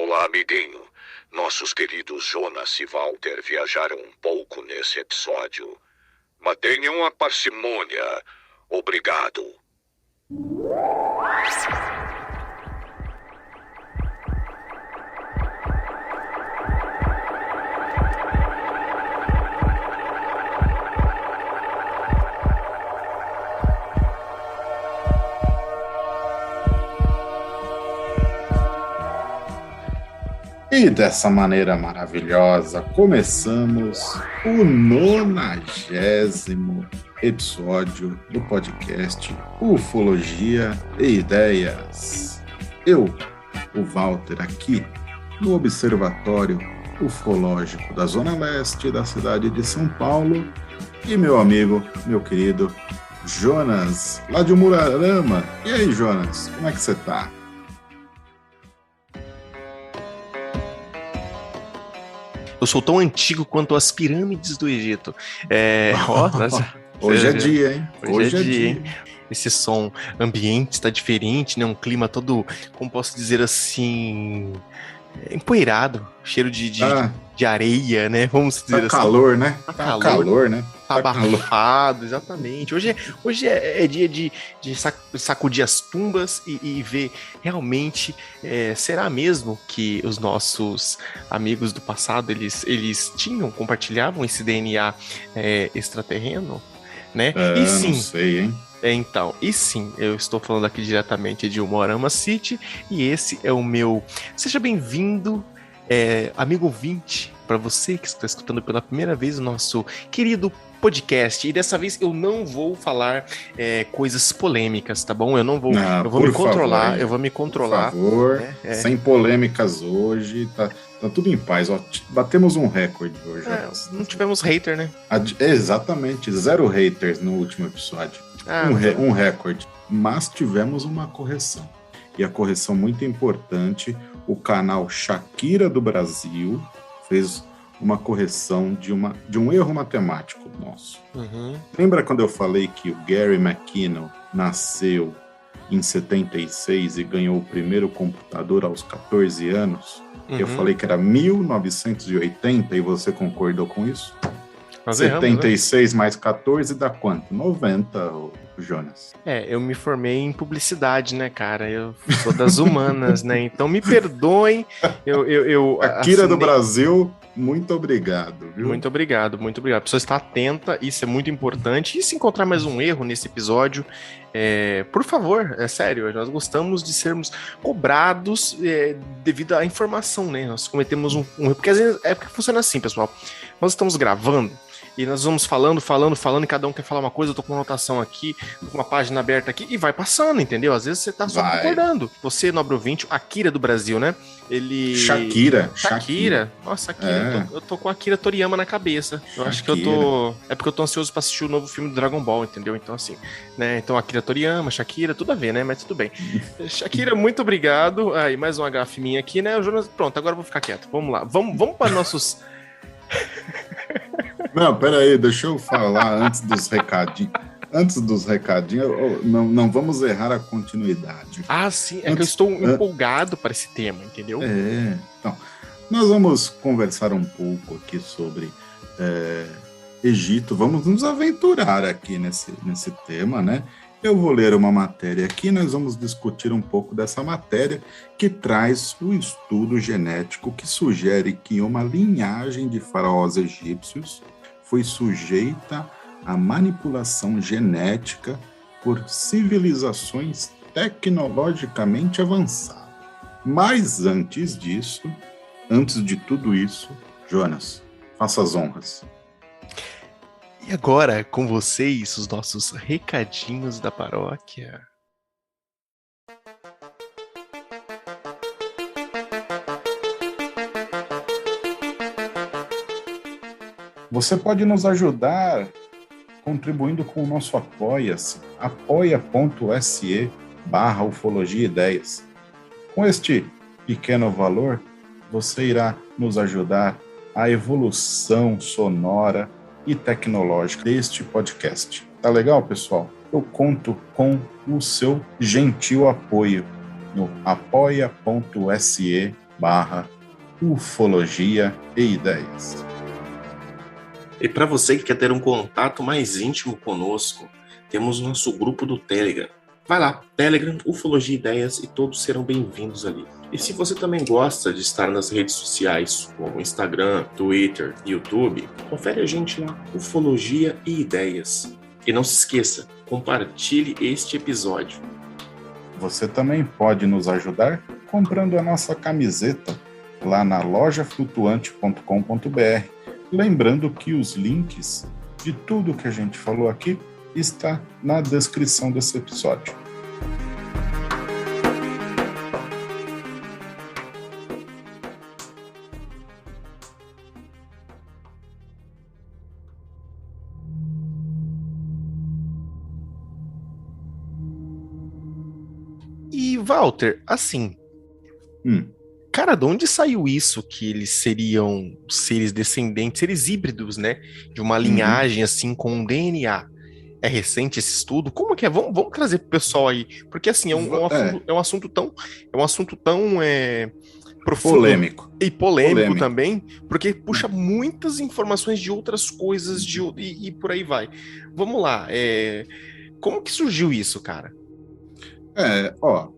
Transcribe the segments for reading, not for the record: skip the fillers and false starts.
Olá, amiguinho. Nossos queridos Jonas e Walter viajaram um pouco nesse episódio. Mantenham a parcimônia. Obrigado. E dessa maneira maravilhosa, começamos o 90º episódio do podcast Ufologia e Ideias. Eu, o Walter, aqui no Observatório Ufológico da Zona Leste da cidade de São Paulo, e meu amigo, meu querido Jonas, lá de Umuarama. E aí, Jonas, como é que você tá? Eu sou tão antigo quanto as pirâmides do Egito. Hoje é dia, hein? Hoje é dia, hein? Esse som ambiente está diferente, né? Um clima todo, como posso dizer assim, empoeirado, cheiro de areia, né? Vamos dizer assim. Calor, né? Tá calor, né? Tá abafado, exatamente. Hoje é dia de sacudir as tumbas e ver realmente, será mesmo que os nossos amigos do passado, eles compartilhavam esse DNA extraterreno, né? E sim, não sei, hein? Então, e sim, eu estou falando aqui diretamente de Umuarama City, e esse é o meu... Seja bem-vindo, amigo ouvinte, para você que está escutando pela primeira vez o nosso querido podcast. E dessa vez eu não vou falar coisas polêmicas, tá bom? Eu vou me controlar, favor, eu vou me controlar. Por favor, sem polêmicas hoje, tá tudo em paz. Ó, batemos um recorde hoje. Não tivemos hater, né? Exatamente, 0 haters no último episódio. Um recorde. Mas tivemos uma correção. E a correção muito importante, o canal Shakira do Brasil fez uma correção de um erro matemático nosso. Uhum. Lembra quando eu falei que o Gary McKinnon nasceu em 76 e ganhou o primeiro computador aos 14 anos? Uhum. Eu falei que era 1980 e você concordou com isso? Nós 76 erramos, né? mais 14 dá quanto? 90, Jonas. Eu me formei em publicidade, né, cara? Eu sou das humanas, né? Então me perdoem. Shakira do Brasil, muito obrigado, viu? Muito obrigado. A pessoa está atenta, isso é muito importante. E se encontrar mais um erro nesse episódio, por favor, é sério, nós gostamos de sermos cobrados devido à informação, né? Nós cometemos um erro, porque às vezes porque funciona assim, pessoal. Nós estamos gravando e nós vamos falando, e cada um quer falar uma coisa, eu tô com uma anotação aqui, tô com uma página aberta aqui, e vai passando, entendeu? Às vezes você tá só concordando. Você, nobre ouvinte, Akira do Brasil, né? Shakira. Nossa, Akira. Eu tô com a Akira Toriyama na cabeça. Eu acho que eu tô... É porque eu tô ansioso pra assistir o novo filme do Dragon Ball, entendeu? Então, assim, né? Então, Akira Toriyama, Shakira, tudo a ver, né? Mas tudo bem. Shakira, muito obrigado. Aí, mais uma gafe minha aqui, né? O Jonas, pronto, agora eu vou ficar quieto. Vamos lá. Vamos para nossos... Não, peraí, deixa eu falar antes dos recadinhos. Não vamos errar a continuidade. Ah, sim, que eu estou empolgado para esse tema, entendeu? Então, nós vamos conversar um pouco aqui sobre Egito, vamos nos aventurar aqui nesse tema, né? Eu vou ler uma matéria aqui, nós vamos discutir um pouco dessa matéria que traz o estudo genético que sugere que uma linhagem de faraós egípcios foi sujeita à manipulação genética por civilizações tecnologicamente avançadas. Mas antes de tudo isso, Jonas, faça as honras. E agora, com vocês, os nossos recadinhos da paróquia. Você pode nos ajudar contribuindo com o nosso Apoia-se, apoia.se/Ufologia e Ideias. Com este pequeno valor, você irá nos ajudar à evolução sonora e tecnológica deste podcast. Tá legal, pessoal? Eu conto com o seu gentil apoio no apoia.se ufologia e ideias. E para você que quer ter um contato mais íntimo conosco, temos nosso grupo do Telegram. Vai lá, Telegram, Ufologia e Ideias, e todos serão bem-vindos ali. E se você também gosta de estar nas redes sociais, como Instagram, Twitter, YouTube, confere a gente lá, Ufologia e Ideias. E não se esqueça, compartilhe este episódio. Você também pode nos ajudar comprando a nossa camiseta lá na lojaflutuante.com.br. Lembrando que os links de tudo que a gente falou aqui está na descrição desse episódio. E, Walter, assim, cara, de onde saiu isso que eles seriam seres descendentes, seres híbridos, né? De uma linhagem, assim, com um DNA. É recente esse estudo? Como que é? Vamos trazer pro pessoal aí. Porque, assim, é um assunto tão profundo Polêmico. e polêmico também, porque puxa muitas informações de outras coisas e por aí vai. Vamos lá. Como que surgiu isso, cara?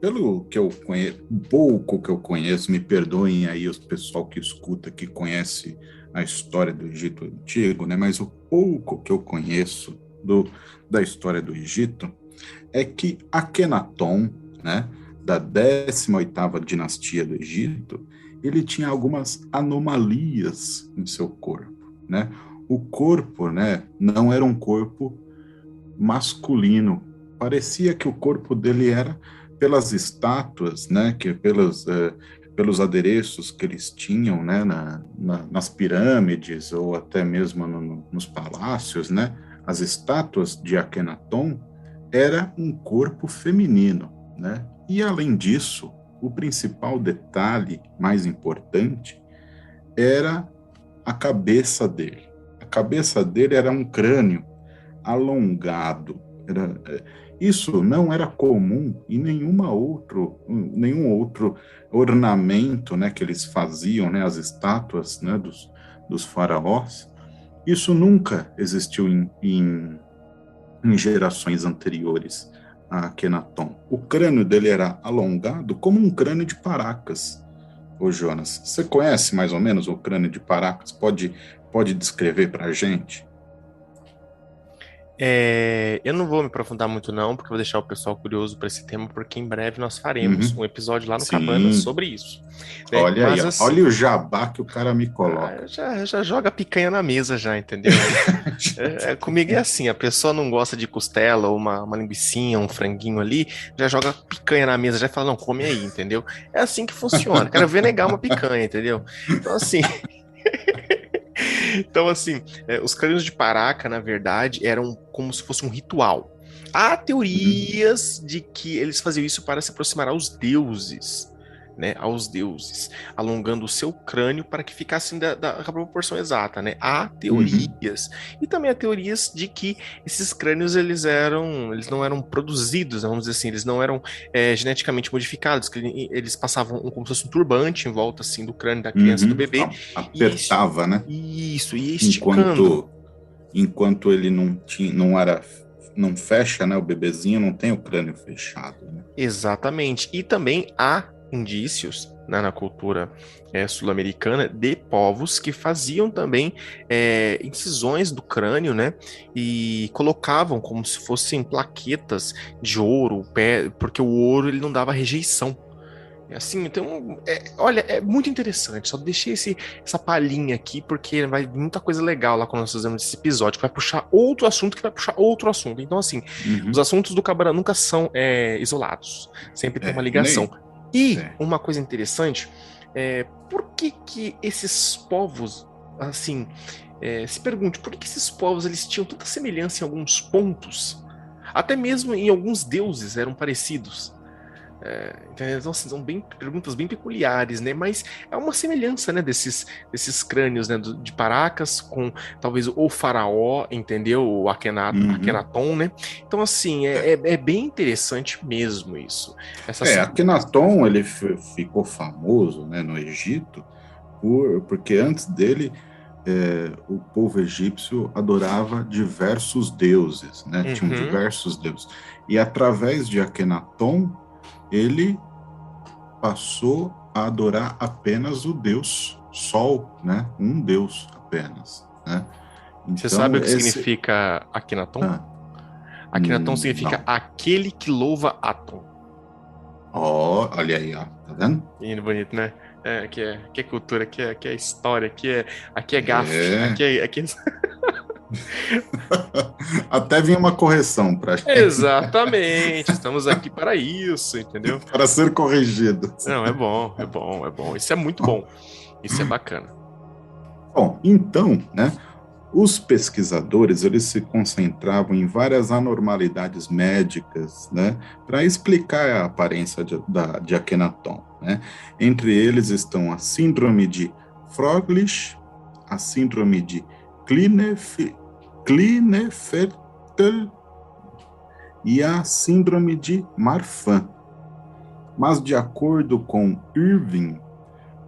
Pelo que eu conheço, pouco que eu conheço, me perdoem aí os pessoal que escuta, que conhece a história do Egito Antigo, né? Mas o pouco que eu conheço da história do Egito é que Akenaton, né, da 18ª dinastia do Egito, ele tinha algumas anomalias em seu corpo, né? O corpo, né, não era um corpo masculino. Parecia que o corpo dele era, pelas estátuas, né, que pelos adereços que eles tinham, né, nas pirâmides ou até mesmo nos palácios, né, as estátuas de Akenaton era um corpo feminino, né? E além disso, o principal detalhe mais importante era a cabeça dele. A cabeça dele era um crânio alongado. Isso não era comum em nenhum outro ornamento, né, que eles faziam, né, as estátuas, né, dos faraós. Isso nunca existiu em gerações anteriores a Akenaton. O crânio dele era alongado como um crânio de Paracas. Ô Jonas, você conhece mais ou menos o crânio de Paracas? Pode descrever para a gente? Eu não vou me aprofundar muito não, porque eu vou deixar o pessoal curioso para esse tema, porque em breve nós faremos um episódio lá no Cabana sobre isso. Olha aí, assim, olha o jabá que o cara me coloca. Já joga a picanha na mesa já, entendeu? Comigo é assim, a pessoa não gosta de costela ou uma linguicinha, um franguinho ali, já joga picanha na mesa, já fala, não, come aí, entendeu? É assim que funciona, quero ver negar uma picanha, entendeu? Então, assim, os crânios de Paraca, na verdade, eram como se fosse um ritual. Há teorias de que eles faziam isso para se aproximar aos deuses, né? Aos deuses, alongando o seu crânio para que ficasse da proporção exata, né? Há teorias. E também há teorias de que esses crânios, eles não eram produzidos, vamos dizer assim, eles não eram geneticamente modificados, que eles passavam como se fosse um turbante em volta, assim, do crânio da criança, do bebê. Apertava, né? Isso, e esticando. Enquanto ele não fecha, né? O bebezinho não tem o crânio fechado, né? Exatamente. E também há indícios, né, na cultura sul-americana de povos que faziam também incisões do crânio, né, e colocavam como se fossem plaquetas de ouro, porque o ouro ele não dava rejeição. Assim, então, olha, é muito interessante. Só deixei essa palhinha aqui, porque vai muita coisa legal lá quando nós fazemos esse episódio, que vai puxar outro assunto, que vai puxar outro assunto. Então, assim, os assuntos do Cabana nunca são isolados. Sempre tem uma ligação. Uma coisa interessante, por que esses povos, assim, se pergunte, por que esses povos eles tinham tanta semelhança em alguns pontos? Até mesmo em alguns deuses eram parecidos. Então, assim, são perguntas bem peculiares, né? Mas é uma semelhança, né, desses crânios, né, de Paracas com talvez o faraó, entendeu? O Uhum. Akhenaton, né? Então, assim, é bem interessante mesmo isso. Akhenaton, ele ficou famoso, né, no Egito, porque antes dele, o povo egípcio adorava diversos deuses, né? Tinham Uhum. diversos deuses. E através de Akhenaton, ele passou a adorar apenas o deus Sol, né? Um deus apenas, né? Você sabe Então, o que significa Akhenaton? Ah, Akhenaton significa não. aquele que louva Aton. Olha aí, ó. Tá vendo? Lindo, bonito, né? Aqui é cultura, aqui é história, aqui é gafe, É. aqui é... Até vinha uma correção para Exatamente, estamos aqui para isso, entendeu? para ser corrigido. Não, é bom, é bom, é bom. Isso é muito bom, isso é bacana. Bom, então, né? Os pesquisadores eles se concentravam em várias anormalidades médicas, né, para explicar a aparência de Akhenaton, né? Entre eles estão a síndrome de Froelich, a síndrome de Klinefelter e a síndrome de Marfan. Mas de acordo com Irving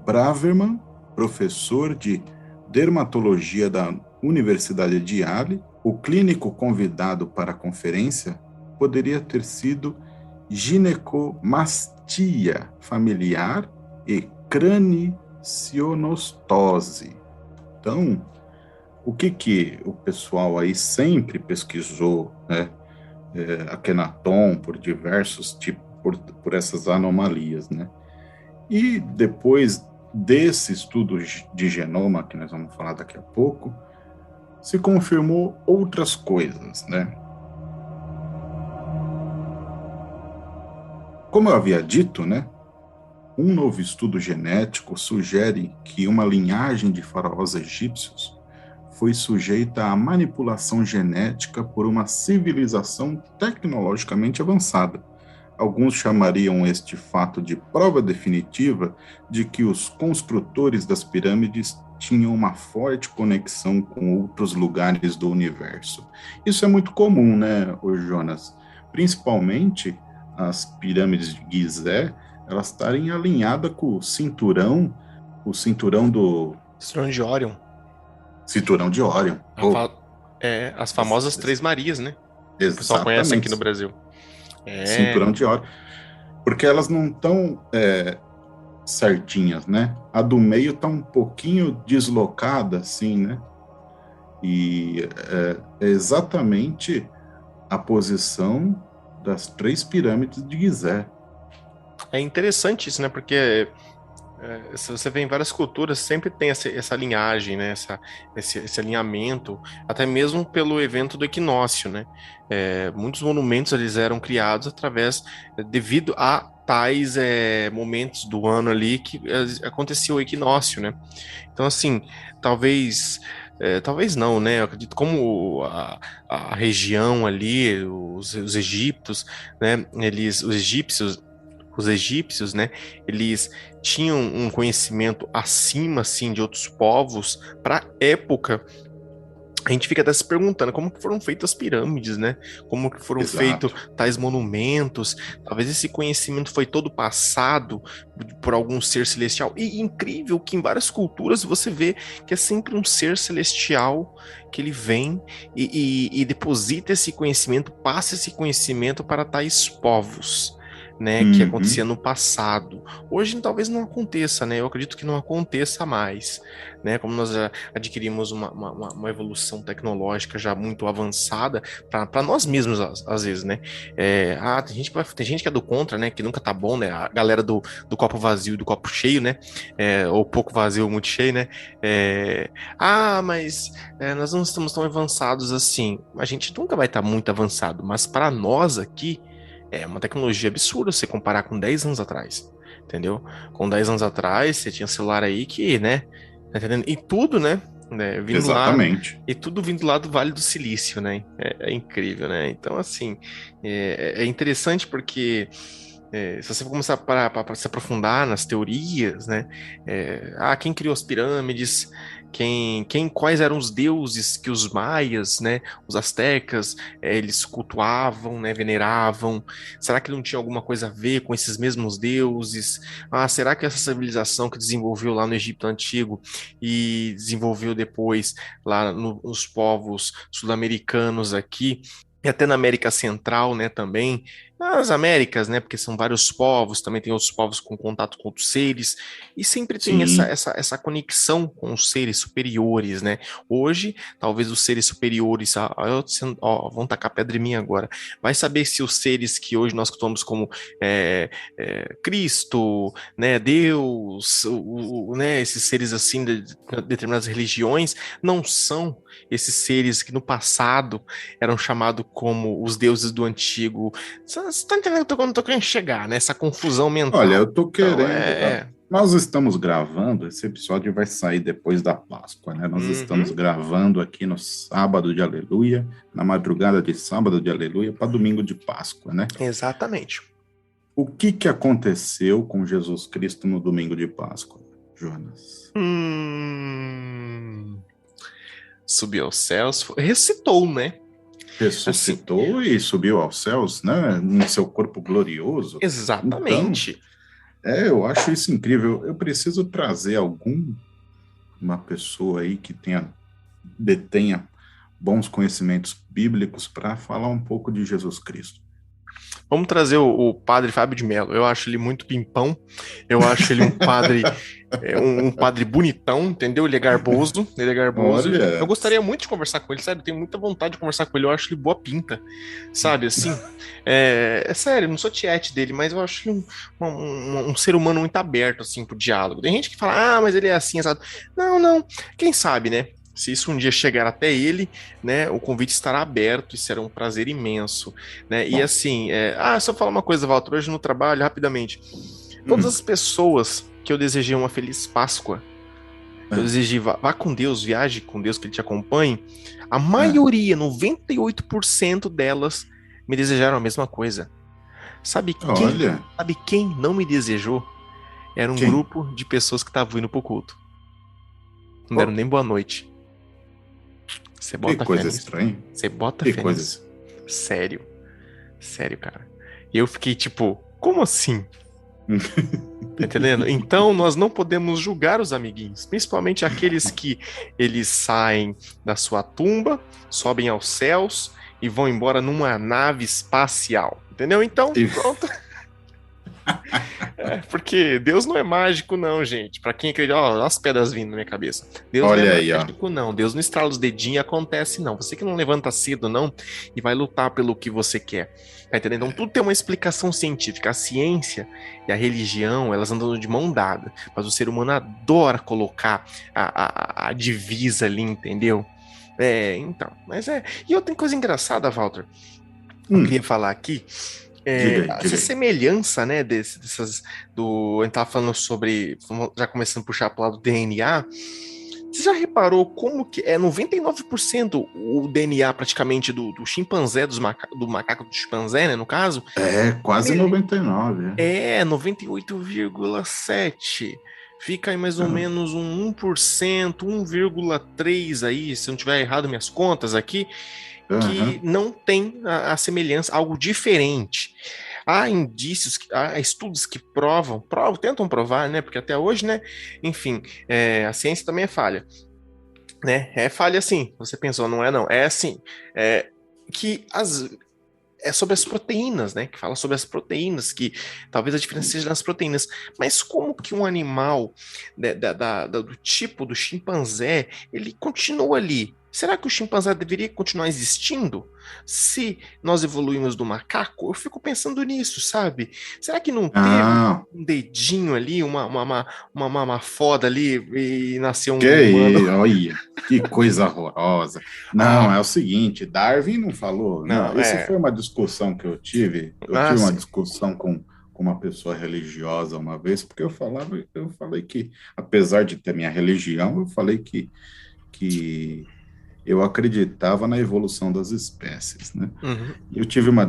Braverman, professor de dermatologia da Universidade de Yale, o clínico convidado para a conferência poderia ter sido ginecomastia familiar e cranicionostose. Então, o que o pessoal aí sempre pesquisou, né? Akhenaton por diversos tipos, por essas anomalias, né? E depois desse estudo de genoma, que nós vamos falar daqui a pouco, se confirmou outras coisas, né? Como eu havia dito, né? Um novo estudo genético sugere que uma linhagem de faraós egípcios foi sujeita à manipulação genética por uma civilização tecnologicamente avançada. Alguns chamariam este fato de prova definitiva de que os construtores das pirâmides tinham uma forte conexão com outros lugares do universo. Isso é muito comum, né, Jonas? Principalmente as pirâmides de Gizé, elas estarem alinhadas com o cinturão do Cinturão de Órion. cinturão de Órion. As famosas Três Marias, né? O pessoal conhece aqui no Exatamente. Brasil. Cinturão de Órion. Porque elas não estão certinhas, né? A do meio tá um pouquinho deslocada, assim, né? E é exatamente a posição das três pirâmides de Gizé. É interessante isso, né? Porque se você vê em várias culturas, sempre tem essa linhagem, né? Esse alinhamento, até mesmo pelo evento do equinócio, né? Muitos monumentos eles eram criados devido a tais momentos do ano ali que acontecia o equinócio, né? Então, assim, talvez não, né? Eu acredito como a região ali, os egípcios, né? Os egípcios, né? Eles tinham um conhecimento acima, assim, de outros povos para a época. A gente fica até se perguntando como que foram feitas as pirâmides, né? Como que foram feitos Exato. tais monumentos. Talvez esse conhecimento foi todo passado por algum ser celestial. E incrível que em várias culturas você vê que é sempre um ser celestial que ele vem e deposita esse conhecimento, passa esse conhecimento para tais povos. Né, que acontecia Uhum. no passado. Hoje talvez não aconteça, né? Eu acredito que não aconteça mais, né? Como nós já adquirimos uma evolução tecnológica já muito avançada para nós mesmos às vezes, né? Tem gente que é do contra, né? Que nunca tá bom, né? A galera do copo vazio e do copo cheio, né? Ou pouco vazio ou muito cheio, né? Mas nós não estamos tão avançados assim. A gente nunca vai estar muito avançado, mas para nós aqui é uma tecnologia absurda se comparar com 10 anos atrás, entendeu? Com 10 anos atrás, você tinha celular aí que, né? Tá entendendo? E tudo, né? Vindo lá, Exatamente. e tudo vindo lá do Vale do Silício, né? É incrível, né? Então, assim, é interessante porque Se você começar para se aprofundar nas teorias, né? Quem criou as pirâmides? Quais eram os deuses que os maias, né? Os astecas, eles cultuavam, né? Veneravam? Será que não tinha alguma coisa a ver com esses mesmos deuses? Será que essa civilização que desenvolveu lá no Egito Antigo e desenvolveu depois lá nos povos sul-americanos aqui, e até na América Central, né, também, nas Américas, né, porque são vários povos, também tem outros povos com contato com outros seres, e sempre tem essa, Sim. essa, essa conexão com os seres superiores, né? Hoje, talvez os seres superiores, vão tacar pedra em mim agora, vai saber se os seres que hoje nós tomamos como Cristo, né, Deus, né, esses seres assim de determinadas religiões, não são esses seres que no passado eram chamados como os deuses do antigo. Você tá entendendo onde eu tô querendo chegar, né? Essa confusão Olha, mental. eu tô Então, querendo. Nós estamos gravando, esse episódio vai sair depois da Páscoa, né? Nós estamos Uhum. gravando aqui no sábado de Aleluia, na madrugada de sábado de Aleluia para domingo de Páscoa, né? Exatamente. O que aconteceu com Jesus Cristo no domingo de Páscoa, Jonas? Subiu aos céus, ressuscitou, né? Ressuscitou e subiu aos céus, né? No seu corpo glorioso. Exatamente. Então, eu acho isso incrível. Eu preciso trazer uma pessoa aí que detenha bons conhecimentos bíblicos para falar um pouco de Jesus Cristo. Vamos trazer o padre Fábio de Mello. Eu acho ele muito pimpão. Eu acho ele um padre, um padre bonitão, entendeu? Ele é garboso. Olha. Eu gostaria muito de conversar com ele, sério. Eu tenho muita vontade de conversar com ele. Eu acho ele boa pinta, sabe? Assim, sério. Não sou tiete dele, mas eu acho ele um ser humano muito aberto assim pro diálogo. Tem gente que fala, mas ele é assim, exato. Não. Quem sabe, né? Se isso um dia chegar até ele, né, o convite estará aberto e será um prazer imenso, né? E assim, só falar uma coisa, Walter, hoje no trabalho, rapidamente, todas as pessoas que eu desejei uma feliz Páscoa, eu desejei vá com Deus, viaje com Deus, que Ele te acompanhe, a maioria, 98% delas me desejaram a mesma coisa. Sabe quem não me desejou? Era um grupo de pessoas que estavam indo pro culto. Não deram nem boa noite. Você bota que coisa estranha. Você bota fé nisso. Sério, cara. E eu fiquei tipo, como assim? Tá entendendo? Então nós não podemos julgar os amiguinhos, principalmente aqueles que eles saem da sua tumba, sobem aos céus e vão embora numa nave espacial, entendeu? Então, pronto. Porque Deus não é mágico, não, gente. Pra quem acredita, olha as pedras vindo na minha cabeça. Deus não é mágico, não. Deus não estrala os dedinhos e acontece, não. Você que não levanta cedo, não, e vai lutar pelo que você quer. Tá entendendo? Então tudo tem uma explicação científica. A ciência e a religião, elas andam de mão dada. Mas o ser humano adora colocar a divisa ali, entendeu? Então. E outra coisa engraçada, Walter, eu queria falar aqui. Essa semelhança, né, a gente tava falando sobre, já começando a puxar para o lado do DNA, você já reparou como que 99% o DNA praticamente do chimpanzé, do macaco do chimpanzé, né, no caso? Quase 99%. 98,7%. Fica aí mais ou menos um 1%, 1,3% aí, se eu não tiver errado minhas contas aqui, que não tem a semelhança, algo diferente. Há indícios, há estudos que tentam provar, né? Porque até hoje, né? Enfim, a ciência também é falha, né? É falha sim. Você pensou, não é não? É assim, que é sobre as proteínas, né? Que fala sobre as proteínas, que talvez a diferença seja nas proteínas. Mas como que um animal do tipo do chimpanzé, ele continua ali? Será que o chimpanzé deveria continuar existindo? Se nós evoluímos do macaco, eu fico pensando nisso, sabe? Será que não teve um dedinho ali, uma foda ali e nasceu um humano? Olha, que coisa horrorosa. Não, é o seguinte, Darwin não falou. Não, isso foi uma discussão que eu tive. Eu tive uma discussão com uma pessoa religiosa uma vez, porque eu falei que, apesar de ter minha religião, eu falei que eu acreditava na evolução das espécies, né? Uhum. Eu tive uma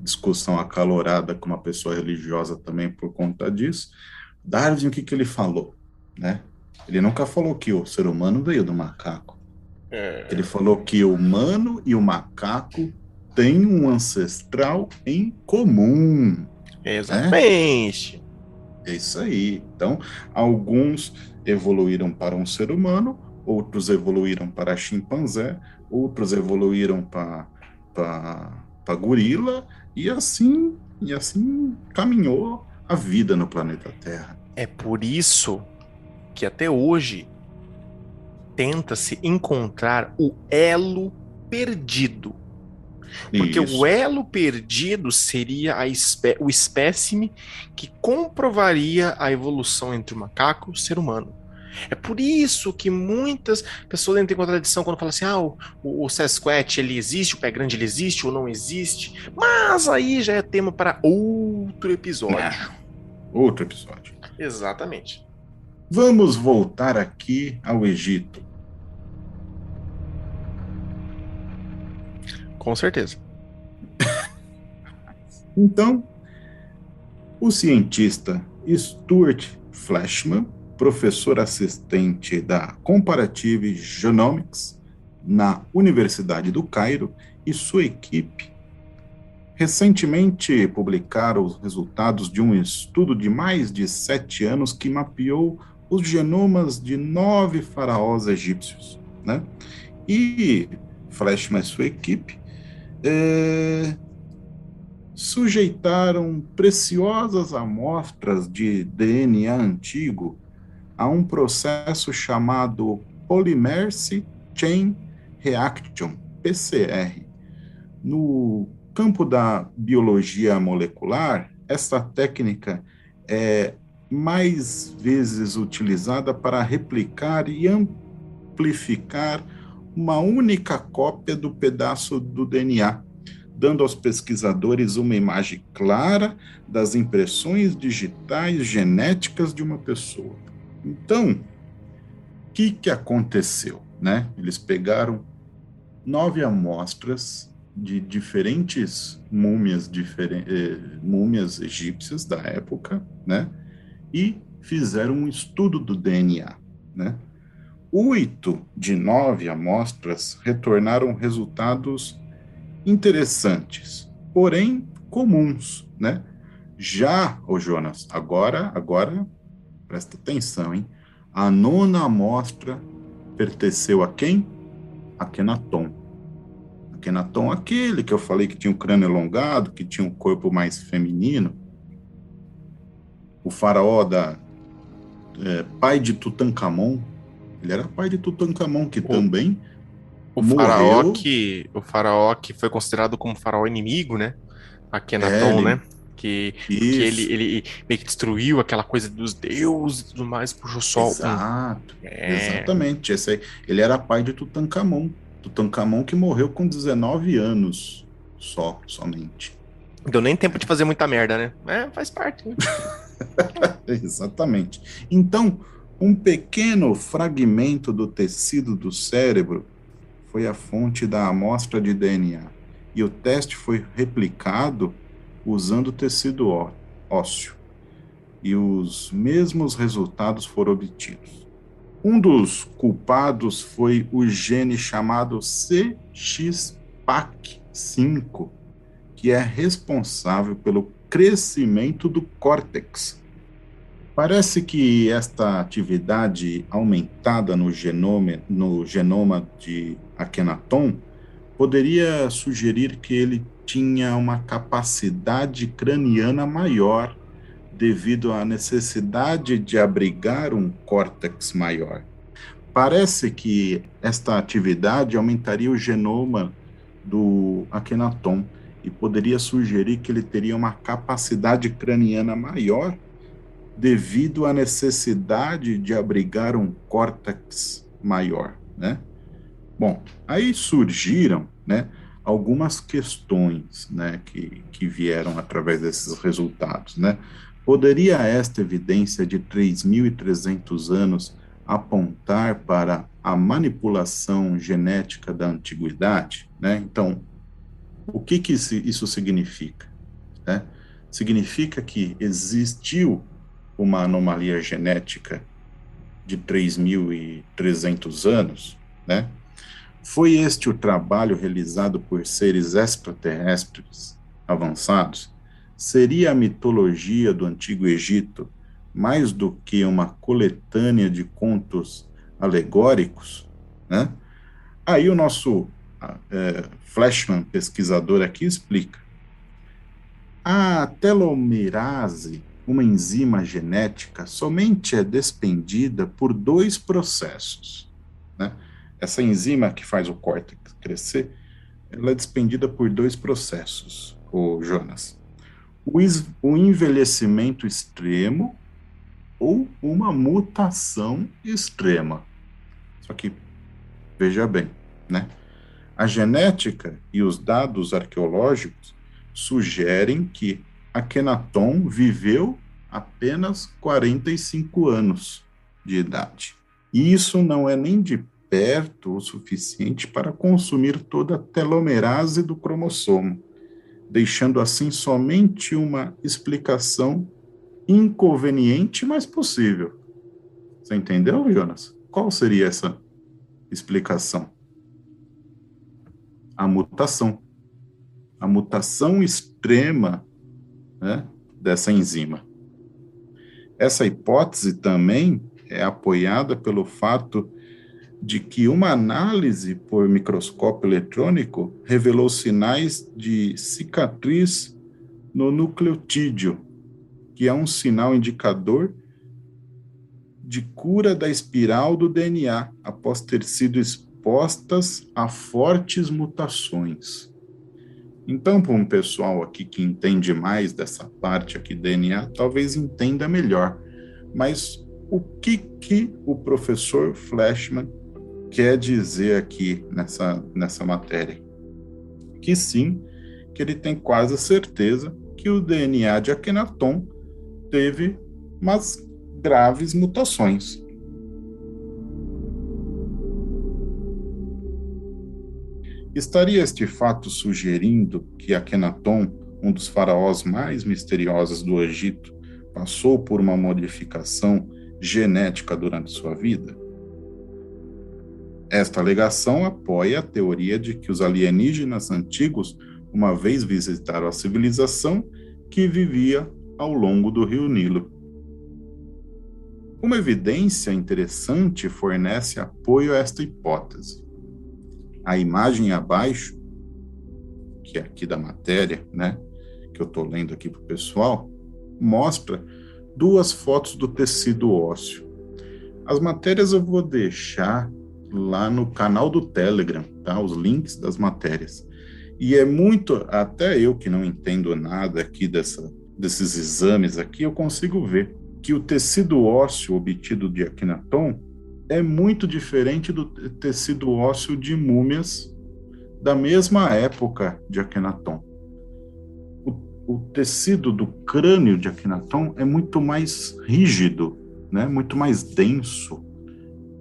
discussão acalorada com uma pessoa religiosa também por conta disso. Darwin, o que que ele falou, né? Ele nunca falou que o ser humano veio do macaco. Ele falou que o humano e o macaco têm um ancestral em comum, né? Exatamente. É isso aí. Então, alguns evoluíram para um ser humano, outros evoluíram para chimpanzé, outros evoluíram para gorila, e assim caminhou a vida no planeta Terra. É por isso que até hoje tenta-se encontrar o elo perdido. Porque o Isso. elo perdido seria o espécime que comprovaria a evolução entre o macaco e o ser humano. É por isso que muitas pessoas entram em contradição quando falam assim: ah, o Sasquatch ele existe, o pé grande ele existe ou não existe. Mas aí já é tema para outro episódio. Outro episódio. Exatamente. Vamos voltar aqui ao Egito. Com certeza. Então, o cientista Stuart Flashman, professor assistente da Comparative Genomics na Universidade do Cairo, e sua equipe recentemente publicaram os resultados de um estudo de mais de 7 anos que mapeou os genomas de 9 faraós egípcios, né? E Flashman e sua equipe sujeitaram preciosas amostras de DNA antigo a um processo chamado Polymerase Chain Reaction, PCR. No campo da biologia molecular, essa técnica é mais vezes utilizada para replicar e amplificar uma única cópia do pedaço do DNA, dando aos pesquisadores uma imagem clara das impressões digitais genéticas de uma pessoa. Então, o que aconteceu, né? Eles pegaram 9 amostras de diferentes múmias egípcias da época, né? E fizeram um estudo do DNA, né? 8 de 9 amostras retornaram resultados interessantes, porém comuns, né? Já, Jonas, agora, presta atenção, hein? A 9ª amostra pertenceu a quem? Akhenaton. Akhenaton, aquele que eu falei que tinha um crânio alongado, que tinha um corpo mais feminino, o faraó pai de Tutankhamon. Ele era pai de Tutankhamon, que também morreu. O faraó que foi considerado como faraó inimigo, né? Akhenaton, né? Que ele meio que destruiu aquela coisa dos deuses e tudo mais, puxou só Exato, exatamente. Esse aí, ele era pai de Tutankhamon. Tutankhamon que morreu com 19 anos somente. Não deu nem tempo de fazer muita merda, né? Faz parte. Né? Exatamente. Então, um pequeno fragmento do tecido do cérebro foi a fonte da amostra de DNA. E o teste foi replicado usando tecido ósseo. E os mesmos resultados foram obtidos. Um dos culpados foi o gene chamado CXPAC5, que é responsável pelo crescimento do córtex. Parece que esta atividade aumentada no genoma de Akhenaton poderia sugerir que ele tinha uma capacidade craniana maior devido à necessidade de abrigar um córtex maior. Parece que esta atividade aumentaria o genoma do Akhenaton e poderia sugerir que ele teria uma capacidade craniana maior devido à necessidade de abrigar um córtex maior, né? Bom, aí surgiram, né, algumas questões, né, que vieram através desses resultados, né? Poderia esta evidência de 3.300 anos apontar para a manipulação genética da antiguidade, né? Então, o que isso significa, né? Significa que existiu uma anomalia genética de 3.300 anos, né? Foi este o trabalho realizado por seres extraterrestres avançados? Seria a mitologia do Antigo Egito mais do que uma coletânea de contos alegóricos, né? Aí o nosso Flashman, pesquisador aqui, explica. A telomerase, uma enzima genética, somente é despendida por 2 processos, né? Essa enzima que faz o córtex crescer, ela é despendida por 2 processos, o Jonas. O envelhecimento extremo ou uma mutação extrema. Só que, veja bem, né? A genética e os dados arqueológicos sugerem que Akhenaton viveu apenas 45 anos de idade. E isso não é nem de perto o suficiente para consumir toda a telomerase do cromossomo, deixando assim somente uma explicação inconveniente, mas possível. Você entendeu, Jonas? Qual seria essa explicação? A mutação extrema, né, dessa enzima. Essa hipótese também é apoiada pelo fato de que uma análise por microscópio eletrônico revelou sinais de cicatriz no nucleotídeo, que é um sinal indicador de cura da espiral do DNA após ter sido expostas a fortes mutações. Então, para um pessoal aqui que entende mais dessa parte aqui do DNA, talvez entenda melhor. Mas o que o professor Flashman quer dizer aqui nessa matéria? Que sim, que ele tem quase certeza que o DNA de Akhenaton teve umas graves mutações. Estaria este fato sugerindo que Akhenaton, um dos faraós mais misteriosos do Egito, passou por uma modificação genética durante sua vida? Esta alegação apoia a teoria de que os alienígenas antigos uma vez visitaram a civilização que vivia ao longo do rio Nilo. Uma evidência interessante fornece apoio a esta hipótese. A imagem abaixo, que é aqui da matéria, né, que eu estou lendo aqui para o pessoal, mostra 2 fotos do tecido ósseo. As matérias eu vou deixar lá no canal do Telegram, tá? Os links das matérias. E é muito, até eu que não entendo nada aqui desses exames aqui, eu consigo ver que o tecido ósseo obtido de Akhenaton é muito diferente do tecido ósseo de múmias da mesma época de Akhenaton. O tecido do crânio de Akhenaton é muito mais rígido, né? Muito mais denso,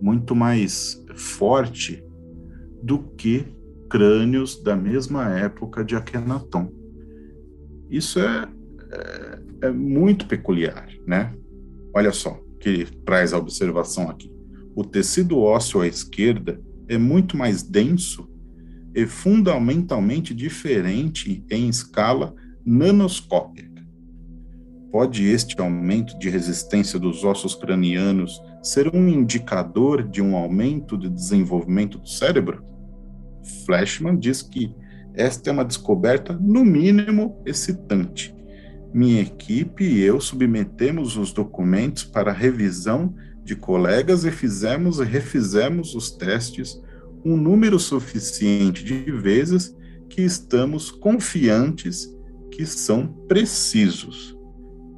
muito mais forte do que crânios da mesma época de Akhenaton. Isso é muito peculiar, né? Olha só, que traz a observação aqui. O tecido ósseo à esquerda é muito mais denso e fundamentalmente diferente em escala nanoscópica. Pode este aumento de resistência dos ossos cranianos ser um indicador de um aumento de desenvolvimento do cérebro? Flashman diz que esta é uma descoberta, no mínimo, excitante. Minha equipe e eu submetemos os documentos para revisão de colegas e fizemos e refizemos os testes um número suficiente de vezes que estamos confiantes que são precisos.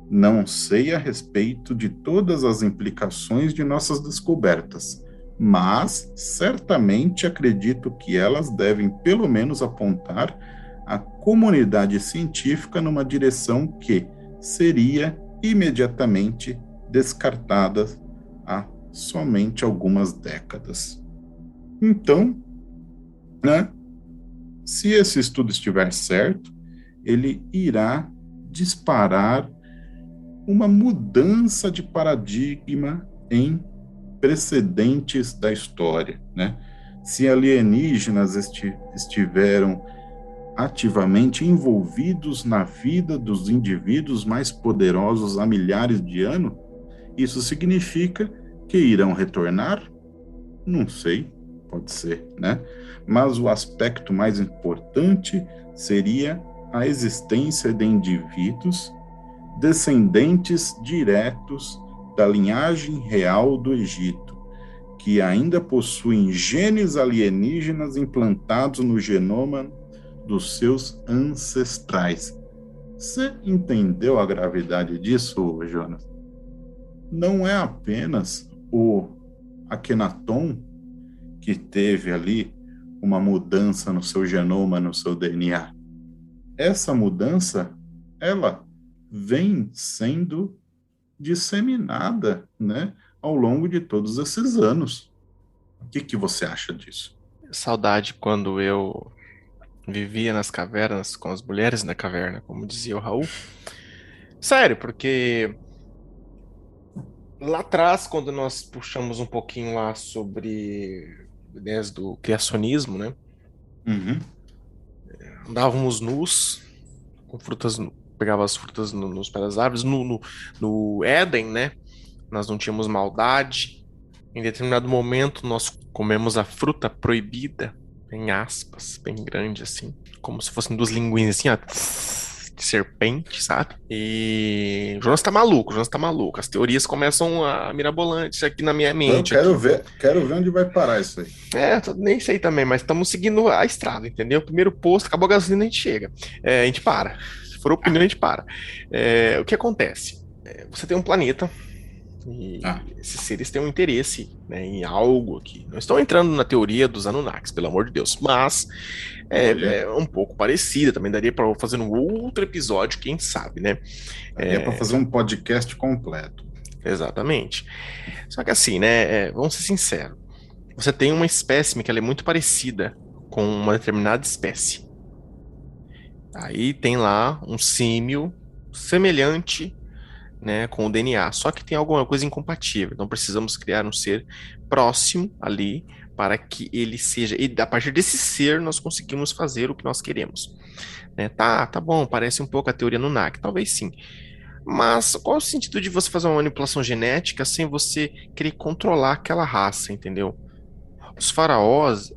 Não sei a respeito de todas as implicações de nossas descobertas, mas certamente acredito que elas devem pelo menos apontar a comunidade científica numa direção que seria imediatamente descartada a somente algumas décadas. Então, né, se esse estudo estiver certo, ele irá disparar uma mudança de paradigma em precedentes da história, né? Se alienígenas estiveram ativamente envolvidos na vida dos indivíduos mais poderosos há milhares de anos, isso significa que irão retornar? Não sei, pode ser, né? Mas o aspecto mais importante seria a existência de indivíduos descendentes diretos da linhagem real do Egito, que ainda possuem genes alienígenas implantados no genoma dos seus ancestrais. Você entendeu a gravidade disso, Jonas? Não é apenas o Akhenaton que teve ali uma mudança no seu genoma, no seu DNA. Essa mudança, ela vem sendo disseminada, né, ao longo de todos esses anos. O que você acha disso? Saudade quando eu vivia nas cavernas com as mulheres na caverna, como dizia o Raul. Sério, porque lá atrás, quando nós puxamos um pouquinho lá sobre ideias do criacionismo, né? Uhum. Andávamos nus, com frutas, pegava as frutas nos pés das árvores, no Éden, né? Nós não tínhamos maldade. Em determinado momento, nós comemos a fruta proibida, em aspas, bem grande assim, como se fossem duas linguinhas assim, ó, de serpente, sabe? E o Jonas tá maluco, o Jonas tá maluco. As teorias começam a mirabolantes aqui na minha Eu mente. quero ver onde vai parar isso aí. Nem sei também, mas estamos seguindo a estrada, entendeu? Primeiro posto, acabou a gasolina, a gente chega. A gente para. Se for opinião, a gente para. O que acontece? Você tem um planeta e esses seres têm um interesse, né, em algo aqui. Não estão entrando na teoria dos Anunnakis, pelo amor de Deus, mas é um pouco parecida. Também daria para fazer um outro episódio, quem sabe, né? Daria para fazer um podcast completo. Exatamente. Só que assim, né? Vamos ser sinceros. Você tem uma espécime que ela é muito parecida com uma determinada espécie. Aí tem lá um símio semelhante, né, com o DNA, só que tem alguma coisa incompatível. Então precisamos criar um ser próximo ali para que ele seja. E a partir desse ser nós conseguimos fazer o que nós queremos. Né? Tá bom, parece um pouco a teoria Anunnaki, talvez sim. Mas qual é o sentido de você fazer uma manipulação genética sem você querer controlar aquela raça, entendeu? Os faraós,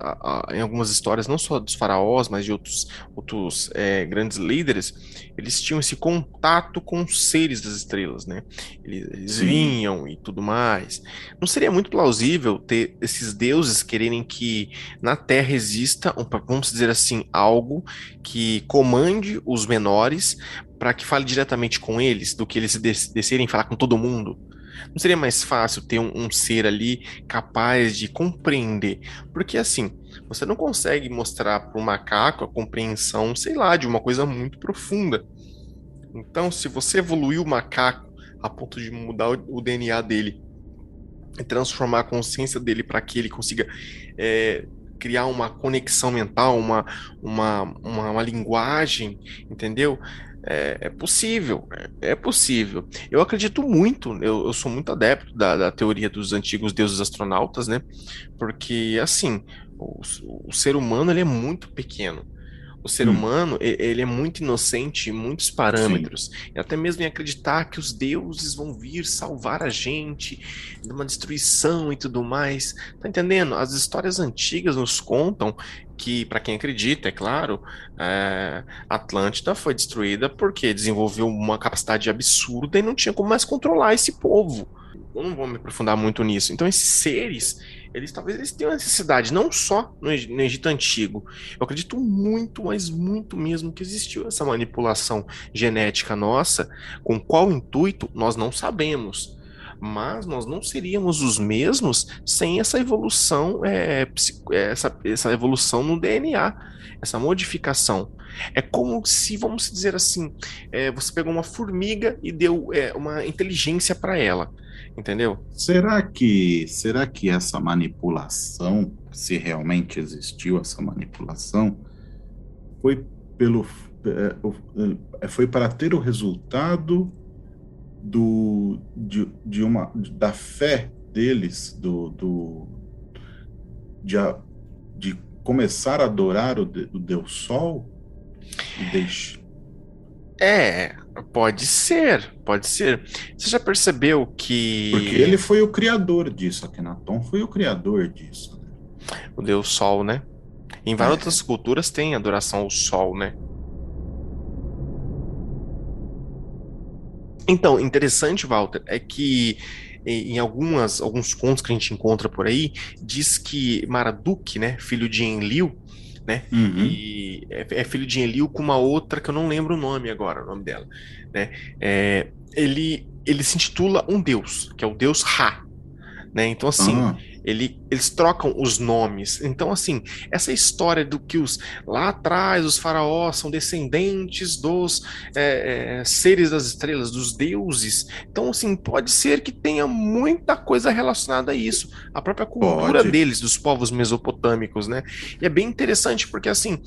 em algumas histórias, não só dos faraós, mas de outros grandes líderes, eles tinham esse contato com os seres das estrelas, né? Eles vinham e tudo mais. Não seria muito plausível ter esses deuses quererem que na Terra exista, vamos dizer assim, algo que comande os menores para que fale diretamente com eles, do que eles descerem falar com todo mundo? Não seria mais fácil ter um ser ali capaz de compreender? Porque assim, você não consegue mostrar para o macaco a compreensão, sei lá, de uma coisa muito profunda. Então, se você evoluir o macaco a ponto de mudar o DNA dele e transformar a consciência dele para que ele consiga criar uma conexão mental, uma linguagem, entendeu? É possível, é possível. Eu acredito muito, eu sou muito adepto da teoria dos antigos deuses astronautas, né? Porque, assim, o ser humano ele é muito pequeno. O ser humano, ele é muito inocente em muitos parâmetros. E até mesmo em acreditar que os deuses vão vir salvar a gente de uma destruição e tudo mais. Tá entendendo? As histórias antigas nos contam que, para quem acredita, é claro, Atlântida foi destruída porque desenvolveu uma capacidade absurda e não tinha como mais controlar esse povo. Eu não vou me aprofundar muito nisso. Então, esses seres, talvez eles tenham necessidade, não só no Egito Antigo. Eu acredito muito, mas muito mesmo, que existiu essa manipulação genética nossa, com qual intuito, nós não sabemos. mas nós não seríamos os mesmos sem essa evolução, essa evolução no DNA, essa modificação. É como se, vamos dizer assim, você pegou uma formiga e deu uma inteligência para ela, entendeu? Será que essa manipulação, se realmente existiu essa manipulação, foi pelo foi para ter o resultado da fé deles, de começar a adorar o Deus Sol e deixar. Pode ser, pode ser. Você já percebeu que Porque ele foi o criador disso, Akhenaton foi o criador disso, né? o Deus Sol, né? Em várias outras culturas tem adoração ao Sol, né? Então, interessante, Walter, é que em alguns contos que a gente encontra por aí, diz que Marduk, né, filho de Enlil, né, e é filho de Enlil com uma outra que eu não lembro o nome agora, o nome dela, né, ele se intitula um deus, que é o deus Ra, né, então assim, eles trocam os nomes. Então, assim, essa história do que lá atrás os faraós são descendentes dos seres das estrelas, dos deuses. Então, assim, pode ser que tenha muita coisa relacionada a isso. A própria cultura deles, dos povos mesopotâmicos, né? E é bem interessante porque, assim,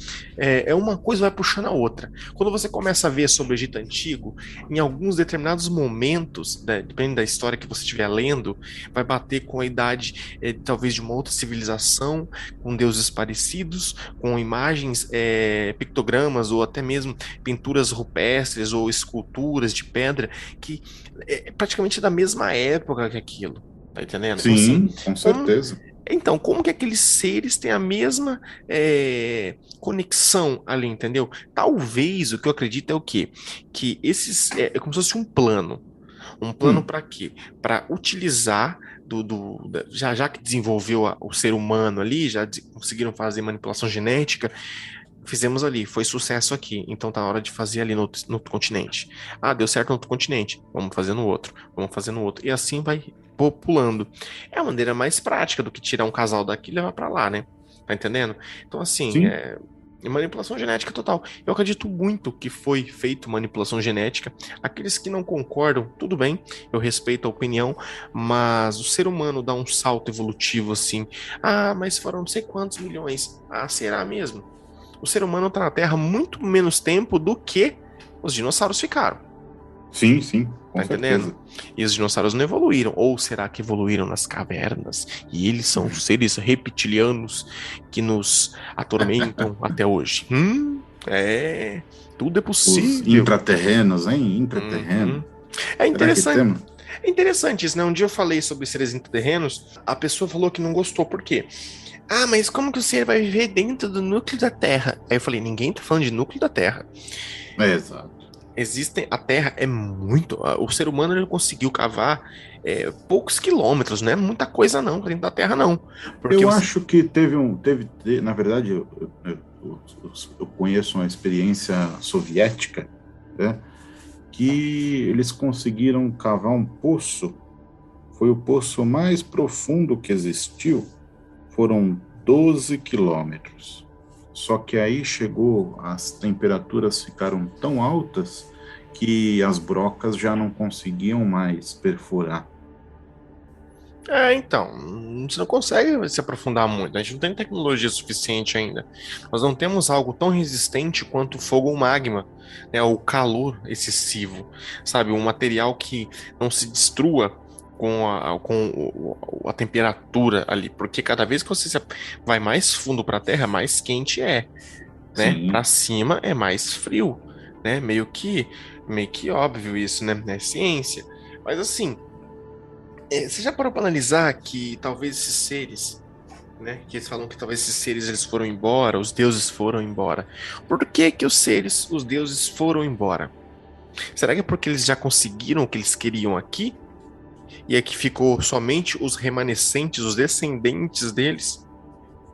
uma coisa vai puxando a outra. Quando você começa a ver sobre o Egito Antigo, em alguns determinados momentos, né, dependendo da história que você estiver lendo, vai bater com a idade talvez de uma outra civilização, com deuses parecidos, com imagens, pictogramas ou até mesmo pinturas rupestres ou esculturas de pedra que é praticamente da mesma época que aquilo, tá entendendo? Sim, então, assim, com certeza. Então, como que aqueles seres têm a mesma conexão ali, entendeu? Talvez o que eu acredito é o quê? Que esses é como se fosse um plano. Um plano para quê? Para utilizar já que desenvolveu o ser humano ali, já conseguiram fazer manipulação genética, fizemos ali, foi sucesso aqui, então tá na hora de fazer ali no outro continente. Ah, deu certo no outro continente, vamos fazer no outro, e assim vai pulando. É a maneira mais prática do que tirar um casal daqui e levar para lá, né? Tá entendendo? Então, assim, manipulação genética total. Eu acredito muito que foi feito manipulação genética. Aqueles que não concordam, tudo bem, eu respeito a opinião, mas o ser humano dá um salto evolutivo assim. Ah, mas foram não sei quantos milhões. Ah, será mesmo? O ser humano está na Terra muito menos tempo do que os dinossauros ficaram. Sim, sim. Tá entendendo? E os dinossauros não evoluíram. Ou será que evoluíram nas cavernas? E eles são seres reptilianos que nos atormentam até hoje. Tudo é possível. Os intraterrenos, hein? Intraterreno. É interessante. É interessante isso, né? Um dia eu falei sobre seres intraterrenos, a pessoa falou que não gostou. Por quê? Ah, mas como que o ser vai viver dentro do núcleo da Terra? Aí eu falei, ninguém tá falando de núcleo da Terra. Exato. A Terra é muito... O ser humano ele conseguiu cavar poucos quilômetros, não é muita coisa não, dentro da Terra não. Porque acho que na verdade, eu conheço uma experiência soviética, né, que eles conseguiram cavar um poço, foi o poço mais profundo que existiu, foram 12 quilômetros. Só que aí as temperaturas ficaram tão altas que as brocas já não conseguiam mais perfurar. Então, você não consegue se aprofundar muito, a gente não tem tecnologia suficiente ainda. Nós não temos algo tão resistente quanto o fogo ou magma, né, o calor excessivo, sabe? Um material que não se destrua com a temperatura ali, porque cada vez que você vai mais fundo para a Terra, mais quente é, né? Para cima é mais frio, né? Meio que óbvio isso, né? É ciência. Mas assim, você já parou para analisar que talvez esses seres, né? Que eles falam que talvez esses seres eles foram embora, os deuses foram embora. Por que que os deuses foram embora? Será que é porque eles já conseguiram o que eles queriam aqui? E aqui ficou somente os remanescentes, os descendentes deles?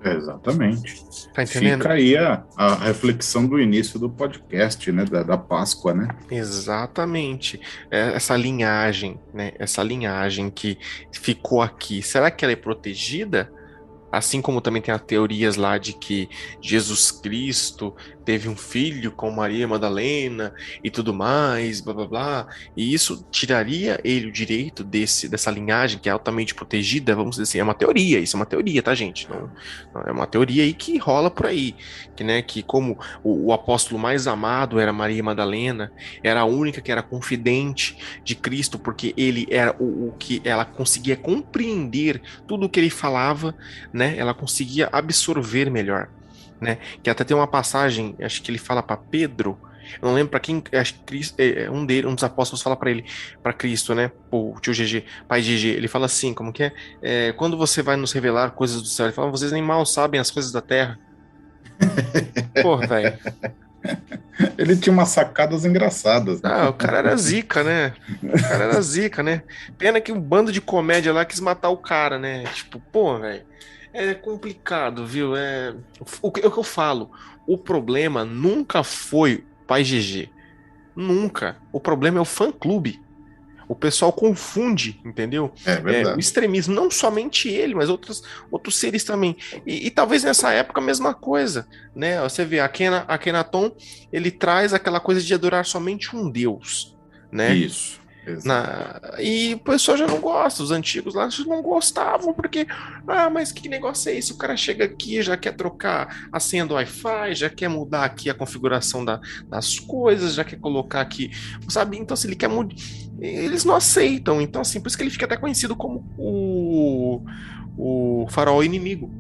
Exatamente. Tá entendendo? Fica aí a reflexão do início do podcast, né? Da Páscoa, né? Exatamente. Essa linhagem, né? Essa linhagem que ficou aqui, será que ela é protegida? Assim como também tem as teorias lá de que Jesus Cristo teve um filho com Maria Madalena e tudo mais, blá blá blá, e isso tiraria ele o direito dessa linhagem que é altamente protegida, vamos dizer assim, é uma teoria, isso é uma teoria, tá, gente? Não é uma teoria aí que rola por aí, que, né, que como o apóstolo mais amado era Maria Madalena, era a única que era confidente de Cristo, porque ele era o que ela conseguia compreender tudo o que ele falava, né? Ela conseguia absorver melhor, né? Que até tem uma passagem, acho que ele fala para Pedro, eu não lembro para quem, acho que Cristo, um dos apóstolos fala para ele, para Cristo, né? O tio GG, pai GG, ele fala assim, como que é? Quando você vai nos revelar coisas do céu, ele fala, vocês nem mal sabem as coisas da terra. Porra, velho. Ele tinha umas sacadas engraçadas, né? Ah, o cara era zica, né? O cara era zica, né? Pena que um bando de comédia lá quis matar o cara, né? Tipo, pô, velho. É complicado, viu? É o que eu falo. O problema nunca foi o Pai GG. Nunca. O problema é o fã-clube. O pessoal confunde, entendeu? É O verdade. extremismo, não somente ele, mas outros seres também. E talvez nessa época a mesma coisa, né? Você vê, Akhenaton, ele traz aquela coisa de adorar somente um Deus, né? Isso. Exato. E o pessoal já não gosta, os antigos lá já não gostavam, porque, mas que negócio é esse? O cara chega aqui, já quer trocar a senha do Wi-Fi, já quer mudar aqui a configuração das coisas, já quer colocar aqui, sabe? Então, se ele quer mudar, eles não aceitam. Então, assim, por isso que ele fica até conhecido como o farol inimigo.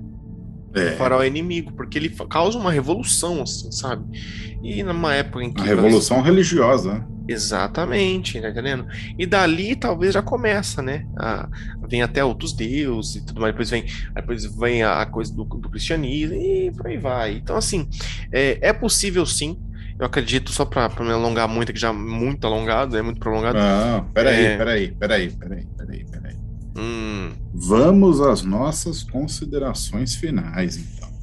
O farol é inimigo, porque ele causa uma revolução, assim, sabe? E numa época em que... A revolução religiosa, né? Exatamente, tá entendendo? E dali talvez já começa, né? Vem até outros deuses e tudo mais, depois vem a coisa do cristianismo e por aí vai. Então, assim, é possível sim. Eu acredito, só para me alongar muito, que já é muito alongado, é muito prolongado. Não, peraí. Vamos às nossas considerações finais, então.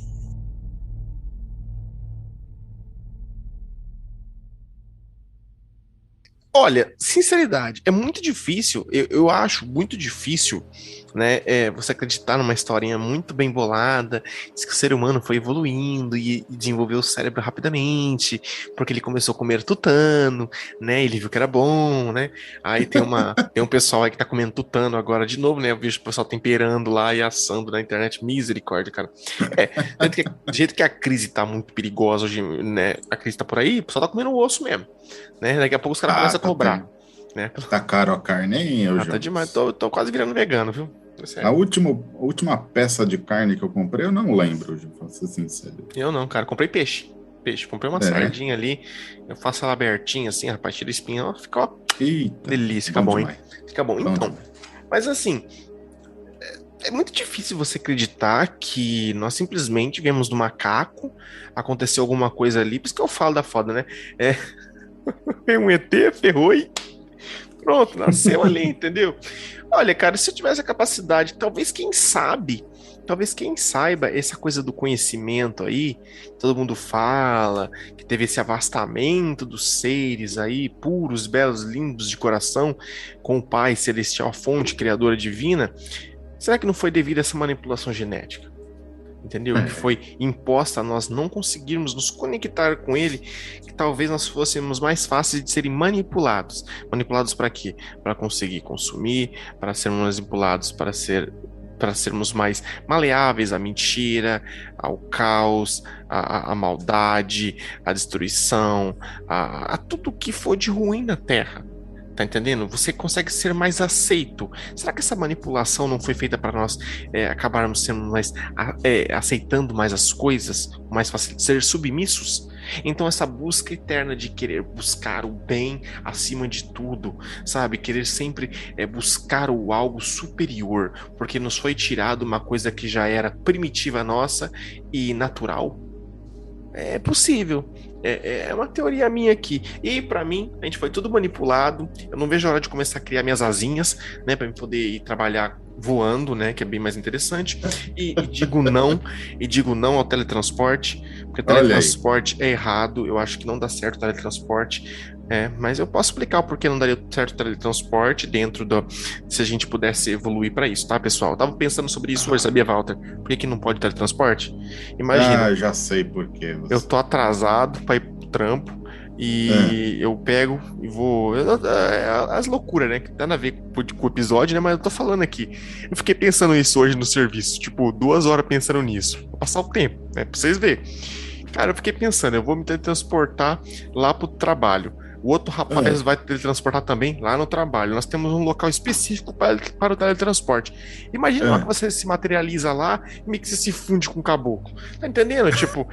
Olha, sinceridade, é muito difícil, eu acho muito difícil, né, você acreditar numa historinha muito bem bolada, diz que o ser humano foi evoluindo e desenvolveu o cérebro rapidamente, porque ele começou a comer tutano, né, ele viu que era bom, né, aí tem um pessoal aí que tá comendo tutano agora de novo, né, eu vejo o pessoal temperando lá e assando na internet, misericórdia, cara. Do jeito que a crise tá muito perigosa hoje, né, a crise tá por aí, o pessoal tá comendo osso mesmo. Né? Daqui a pouco os caras começam a cobrar. Né? Tá caro a carne, hein, Tá demais. Tô quase virando vegano, viu? A última peça de carne que eu comprei, eu não lembro, pra ser sincero. Eu não, cara. Comprei peixe. Comprei uma sardinha ali. Eu faço ela abertinha assim, rapaz. Tira a espinha. Ó, fica, ó. Eita, delícia. Fica bom, demais. hein? Fica bom. Então, mas assim... É muito difícil você acreditar que nós simplesmente viemos do macaco, aconteceu alguma coisa ali, por isso que eu falo da foda, né? Veio um ET, ferrou e pronto, nasceu ali, entendeu? Olha, cara, se eu tivesse a capacidade, talvez quem saiba, essa coisa do conhecimento aí, todo mundo fala, que teve esse avastamento dos seres aí, puros, belos, lindos de coração, com o Pai Celestial, a fonte criadora divina, será que não foi devido a essa manipulação genética? Entendeu? Que foi imposta a nós não conseguirmos nos conectar com ele, que talvez nós fôssemos mais fáceis de serem manipulados. Manipulados para quê? Para conseguir consumir, para sermos manipulados para sermos mais maleáveis à mentira, ao caos, à maldade, à destruição, a tudo que for de ruim na Terra. Tá entendendo? Você consegue ser mais aceito. Será que essa manipulação não foi feita para nós acabarmos sendo mais aceitando mais as coisas, mais fácil de ser submissos? Então essa busca eterna de querer buscar o bem acima de tudo, sabe? Querer sempre buscar o algo superior, porque nos foi tirado uma coisa que já era primitiva nossa e natural. É possível. É uma teoria minha aqui. E pra mim, a gente foi tudo manipulado. Eu não vejo a hora de começar a criar minhas asinhas, né, para poder ir trabalhar voando, né, que é bem mais interessante. E digo não ao teletransporte, porque o Olha aí. teletransporte é errado. Eu acho que não dá certo o teletransporte. Mas eu posso explicar o porquê não daria certo o teletransporte dentro do. Se a gente pudesse evoluir para isso, tá, pessoal? Eu tava pensando sobre isso hoje, sabia, Walter? Por que não pode teletransporte? Imagina, Já sei por que eu você. tô atrasado pra ir pro trampo Ah, e eu pego e vou. As loucuras, né? Que nada a ver com o episódio, né? Mas eu tô falando aqui. Eu fiquei pensando nisso hoje no serviço, tipo, 2 horas pensando nisso. Vou passar o tempo, né? Pra vocês verem. Cara, eu fiquei pensando, eu vou me teletransportar lá pro trabalho. O outro rapaz ah. vai teletransportar também lá no trabalho. Nós temos um local específico para o teletransporte. Imagina lá que É, você se materializa lá e meio que você se funde com o caboclo. Tá entendendo? Tipo,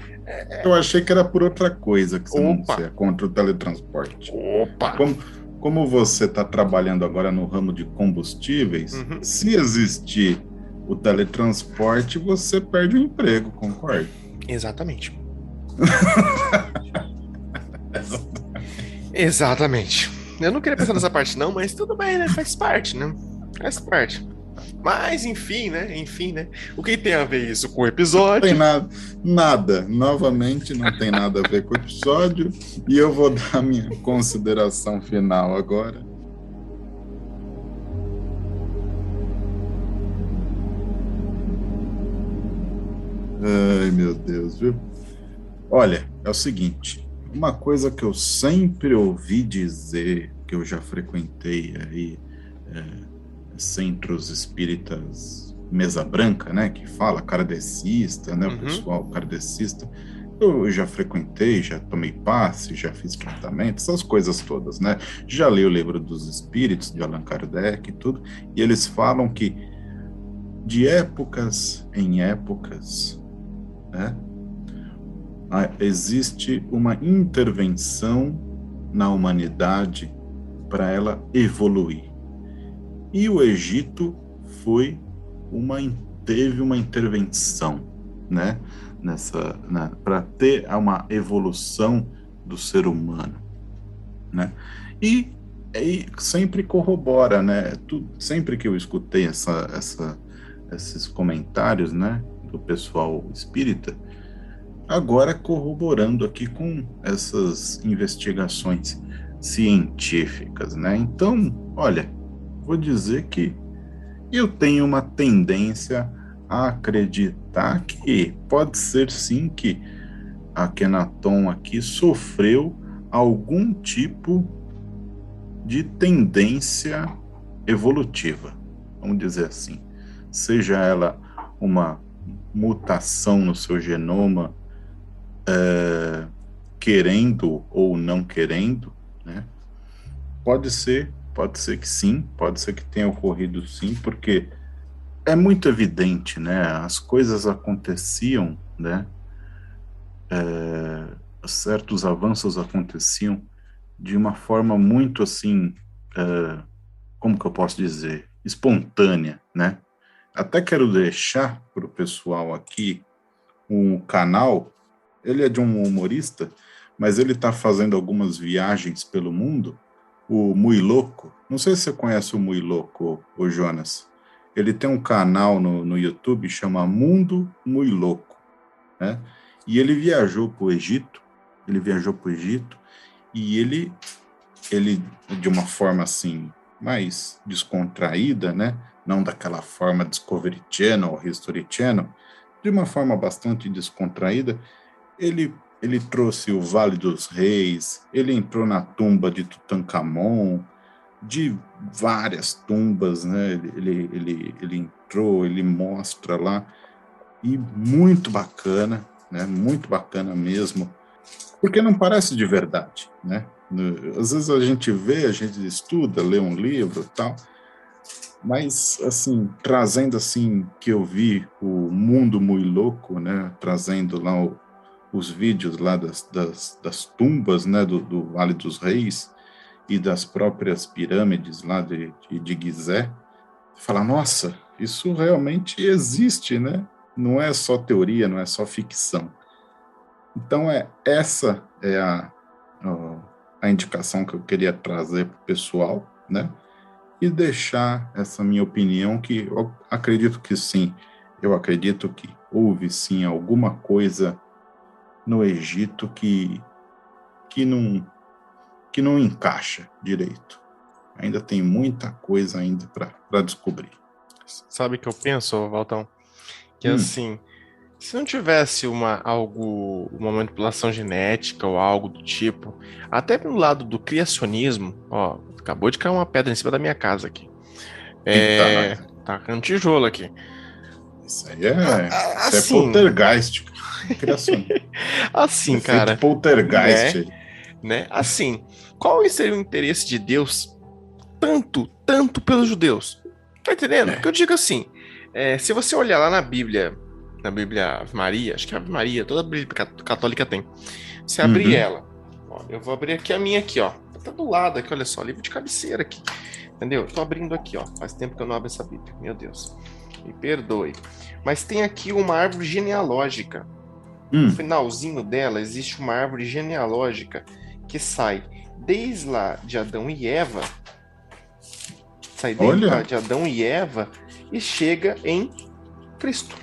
eu achei que era por outra coisa que opa, você é contra o teletransporte. opa. Como, como você está trabalhando agora no ramo de combustíveis, Uhum. se existir o teletransporte, você perde o emprego, concorda? Exatamente. Exatamente. Eu não queria pensar nessa parte, não, mas tudo bem, né? Faz parte, né? Faz parte. Mas, enfim, né? Enfim, né? O que tem a ver isso com o Tem episódio? nada, novamente não tem nada a ver com o episódio, e eu vou dar minha consideração final agora. Ai, meu Deus, viu? Olha, é o seguinte, uma coisa que eu sempre ouvi dizer, que eu já frequentei aí, centros espíritas mesa branca, né, que fala kardecista, né, o Uhum. pessoal kardecista, eu já frequentei, já tomei passe, já fiz tratamento, essas coisas todas, né, já li o livro dos espíritos de Allan Kardec e tudo, e eles falam que de épocas em épocas, né, existe uma intervenção na humanidade para ela evoluir. E o Egito foi uma, teve uma intervenção, né, para ter uma evolução do ser humano, né? E, e sempre corrobora, né? Sempre que eu escutei esses comentários, né, do pessoal espírita, agora corroborando aqui com essas investigações científicas, né? Então, olha, vou dizer que eu tenho uma tendência a acreditar que pode ser sim que a Kenaton aqui sofreu algum tipo de tendência evolutiva, vamos dizer assim. Seja ela uma mutação no seu genoma, querendo ou não querendo, né? Pode ser que sim, pode ser que tenha ocorrido sim, porque é muito evidente, né? As coisas aconteciam, né? Certos avanços aconteciam de uma forma muito assim, como que eu posso dizer, espontânea, né? Até quero deixar para o pessoal aqui um canal. Ele é de um humorista, mas ele está fazendo algumas viagens pelo mundo. O Muy Louco, não sei se você conhece o Muy Louco, o Jonas. Ele tem um canal no YouTube chama Mundo Muy Louco, né? E ele viajou para o Egito. Ele viajou para o Egito e ele de uma forma assim mais descontraída, né? Não daquela forma Discovery Channel ou History Channel, de uma forma bastante descontraída, ele trouxe o Vale dos Reis, ele entrou na tumba de Tutankhamon, de várias tumbas, né? Ele entrou, ele mostra lá, e muito bacana, né? Muito bacana mesmo, porque não parece de verdade, né? Às vezes a gente vê, a gente estuda, lê um livro e tal, mas, assim, trazendo, assim, que eu vi o Mundo Muito Louco, né? Trazendo lá os vídeos lá das tumbas, né? Do Vale dos Reis e das próprias pirâmides lá de Gizé. Fala, nossa, isso realmente existe, né? Não é só teoria, não é só ficção. Então, essa é a indicação que eu queria trazer para o pessoal, né? E deixar essa minha opinião, que eu acredito que sim, eu acredito que houve sim alguma coisa no Egito que não encaixa direito. Ainda tem muita coisa ainda para descobrir. Sabe o que eu penso, Valtão? Que assim, se não tivesse uma manipulação genética ou algo do tipo, até pelo lado do criacionismo, ó, acabou de cair uma pedra em cima da minha casa aqui. Eita, nós. Tá caindo tijolo aqui. Isso aí é Assim, poltergeist. Criacionismo. assim, Efeito cara, poltergeist aí. né? Assim, qual seria o interesse de Deus tanto pelos judeus? Tá entendendo? Porque eu digo assim, se você olhar lá na Bíblia Ave Maria, acho que a Ave Maria, toda a Bíblia católica tem. Se abrir ela, ó, eu vou abrir aqui a minha aqui, ó. Tá do lado aqui, olha só, livro de cabeceira aqui. Entendeu? Tô abrindo aqui, ó. Faz tempo que eu não abro essa Bíblia. Meu Deus. Me perdoe. Mas tem aqui uma árvore genealógica. No finalzinho dela existe uma árvore genealógica que sai desde lá de Adão e Eva. Sai desde lá de Adão e Eva e chega em Cristo.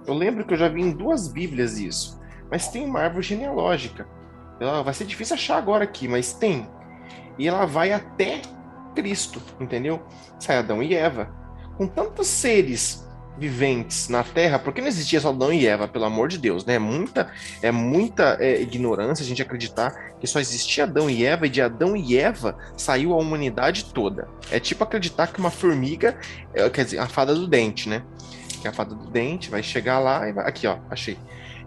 Eu lembro que eu já vi em 2 Bíblias isso. Mas tem uma árvore genealógica. Vai ser difícil achar agora aqui, mas tem. E ela vai até Cristo, entendeu? Sai Adão e Eva. Com tantos seres viventes na Terra, porque não existia só Adão e Eva, pelo amor de Deus, né? É muita ignorância a gente acreditar que só existia Adão e Eva, e de Adão e Eva saiu a humanidade toda. É tipo acreditar que uma formiga, quer dizer, a fada do dente, né? Que a fada do dente vai chegar lá e vai... Aqui, ó, achei.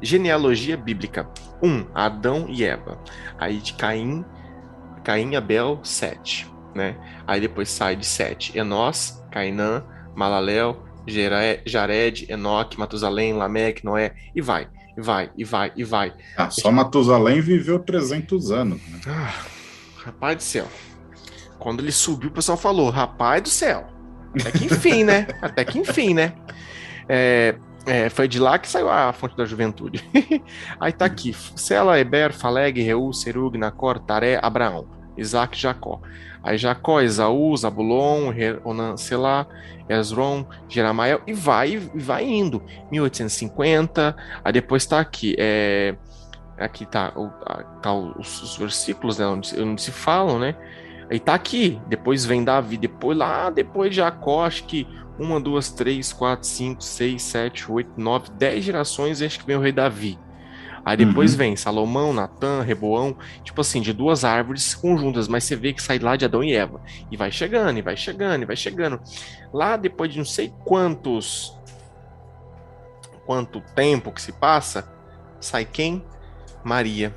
Genealogia bíblica. 1, Adão e Eva. Aí de Caim, Abel, 7, né? Aí depois sai de 7, Enós, Cainã, Malalel, Jared, Enoque, Matusalém, Lameque, Noé, e vai. Só Matusalém viveu 300 anos. Né? Rapaz do céu. Quando ele subiu, o pessoal falou, rapaz do céu. Até que enfim, né? Foi de lá que saiu a fonte da juventude. Aí tá aqui, Sela, Eber, Faleg, Reu, Serug, Nacor, Taré, Abraão, Isaac, Jacó. Aí Jacó, Esaú, Zabulon, Onan, Selá, Esron, Jeramael, e vai indo. 1850, aí depois tá aqui, aqui tá os versículos, né, onde se falam, né? Aí tá aqui, depois vem Davi, depois Jacó, acho que 1, 2, 3, 4, 5, 6, 7, 8, 9, 10 gerações, e acho que vem o rei Davi. Aí depois vem Salomão, Natã, Reboão, tipo assim, de 2 árvores conjuntas, mas você vê que sai lá de Adão e Eva. E vai chegando. Lá depois de não sei quanto tempo que se passa, sai quem? Maria.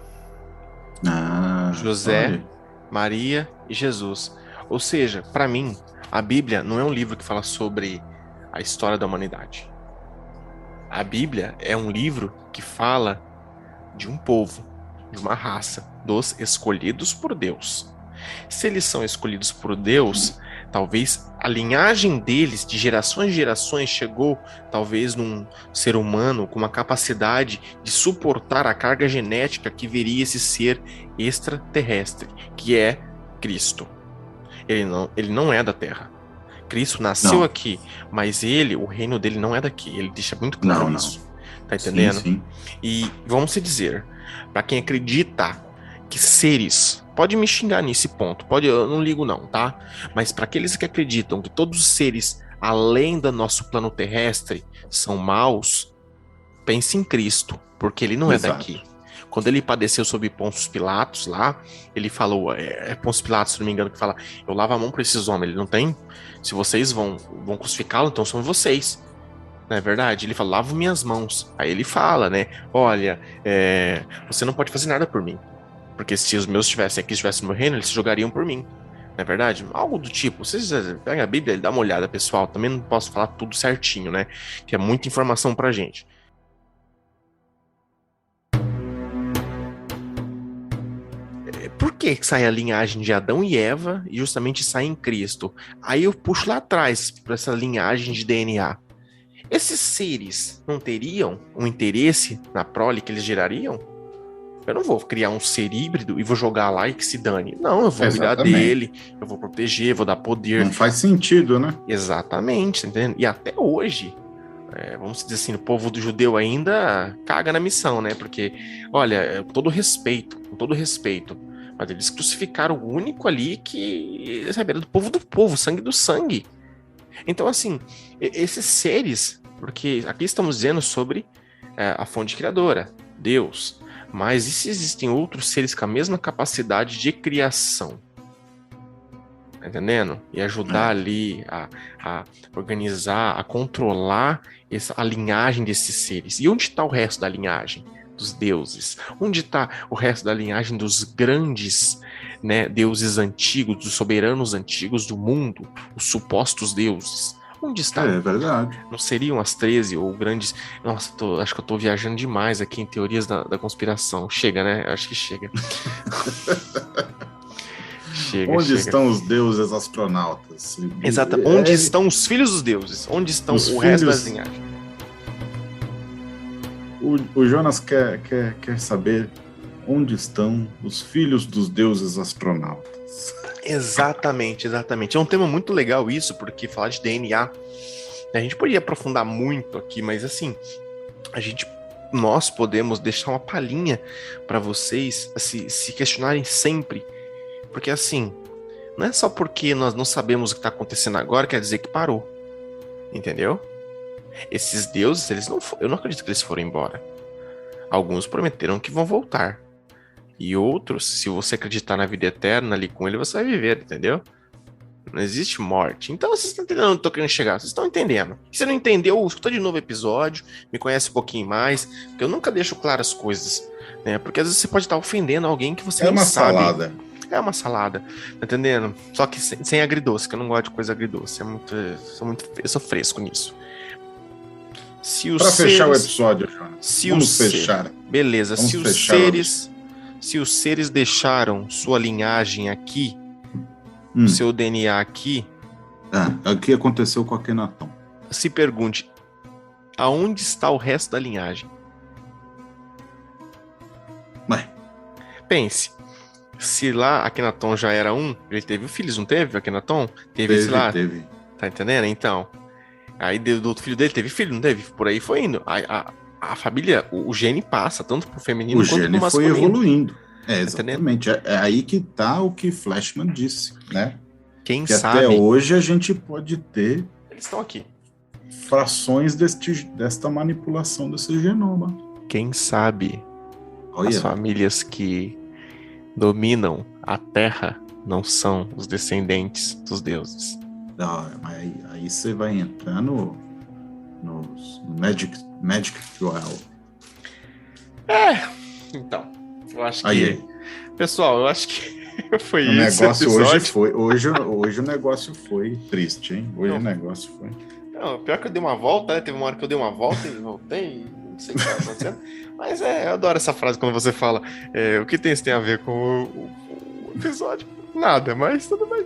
José, olha. Maria e Jesus. Ou seja, para mim, a Bíblia não é um livro que fala sobre a história da humanidade. A Bíblia é um livro que fala de um povo, de uma raça, dos escolhidos por Deus. Se eles são escolhidos por Deus, talvez a linhagem deles, de gerações em gerações, chegou talvez num ser humano com uma capacidade de suportar a carga genética que viria esse ser extraterrestre, que é Cristo. Ele não é da Terra. Cristo nasceu aqui, mas o reino dele não é daqui. Ele deixa muito claro isso. Tá entendendo? Sim. E vamos se dizer, para quem acredita que seres, pode me xingar nesse ponto, eu não ligo não, tá? Mas para aqueles que acreditam que todos os seres além do nosso plano terrestre são maus, pense em Cristo, porque ele não é daqui. Quando ele padeceu sob Pôncio Pilatos lá, ele falou, Pôncio Pilatos, se não me engano, que fala, eu lavo a mão para esses homens, ele não tem? Se vocês vão crucificá-lo, então são vocês. Não é verdade? Ele fala, lavo minhas mãos. Aí ele fala, né? Olha, você não pode fazer nada por mim. Porque se os meus estivessem no meu reino, eles se jogariam por mim. Não é verdade? Algo do tipo. Vocês pegam a Bíblia e dá uma olhada, pessoal. Também não posso falar tudo certinho, né? Que é muita informação pra gente. Por que sai a linhagem de Adão e Eva e justamente sai em Cristo? Aí eu puxo lá atrás para essa linhagem de DNA. esses seres não teriam um interesse na prole que eles gerariam? Eu não vou criar um ser híbrido e vou jogar lá e que se dane. Não, eu vou cuidar dele, eu vou proteger, vou dar poder. Não faz sentido, né? Exatamente, tá entendendo? E até hoje, vamos dizer assim, o povo do judeu ainda caga na missão, né? Porque, olha, com todo respeito, mas eles crucificaram o único ali que, sabe, era do povo, sangue do sangue. Então, assim, esses seres, porque aqui estamos dizendo sobre a fonte criadora, Deus, mas e se existem outros seres com a mesma capacidade de criação? Tá entendendo? E ajudar ali a organizar, a controlar a linhagem desses seres. E onde está o resto da linhagem dos deuses? Onde está o resto da linhagem dos grandes, né, deuses antigos, dos soberanos antigos do mundo, os supostos deuses? Onde está? É verdade. Não seriam as 13 ou grandes... Nossa, acho que eu tô viajando demais aqui em teorias da conspiração. Chega, né? Acho que chega. Onde estão os deuses astronautas? Exato. Onde estão os filhos dos deuses? Onde estão o resto das linhagens? O Jonas quer saber onde estão os filhos dos deuses astronautas. Exatamente. É um tema muito legal isso, porque falar de DNA, a gente poderia aprofundar muito aqui, mas assim, nós podemos deixar uma palhinha para vocês se questionarem sempre, porque assim, não é só porque nós não sabemos o que está acontecendo agora, quer dizer que parou, entendeu? Esses deuses, eu não acredito que eles foram embora. Alguns prometeram que vão voltar. E outros, se você acreditar na vida eterna ali com ele, você vai viver, entendeu? Não existe morte. Então vocês estão entendendo onde eu tô querendo chegar. Vocês estão entendendo. Se você não entendeu, escuta de novo o episódio, me conhece um pouquinho mais, porque eu nunca deixo claras as coisas, né? Porque às vezes você pode estar ofendendo alguém que você não sabe. Salada. É uma salada, tá entendendo? Só que sem agridoce, que eu não gosto de coisa agridoce. Eu sou fresco nisso. Para fechar o episódio, Jonas. Vamos fechar. Beleza. Se os seres deixaram sua linhagem aqui, seu DNA aqui... o que aconteceu com Akenaton? Se pergunte, aonde está o resto da linhagem? Pense, se lá Akenaton já era ele teve filhos, não teve Akenaton? Teve. Tá entendendo? Então, aí do outro filho dele teve filho, não teve? Por aí foi indo. A família, o gene passa, tanto pro feminino quanto pro masculino. O gene foi evoluindo. Exatamente. É aí que tá o que Flashman disse, né? Quem que sabe... até hoje a gente pode ter... Eles estão aqui. Frações desta manipulação desse genoma. Quem sabe as famílias que dominam a Terra não são os descendentes dos deuses. Não, mas aí você vai entrar no Magic Joel. Então, eu acho que... Pessoal, eu acho que foi o isso. Hoje o negócio foi triste, hein? O negócio foi... Não, pior que eu dei uma volta, né? Teve uma hora que eu dei uma volta e voltei, não sei o que estava acontecendo. Mas eu adoro essa frase quando você fala o que isso tem a ver com o episódio? Nada, mas tudo bem.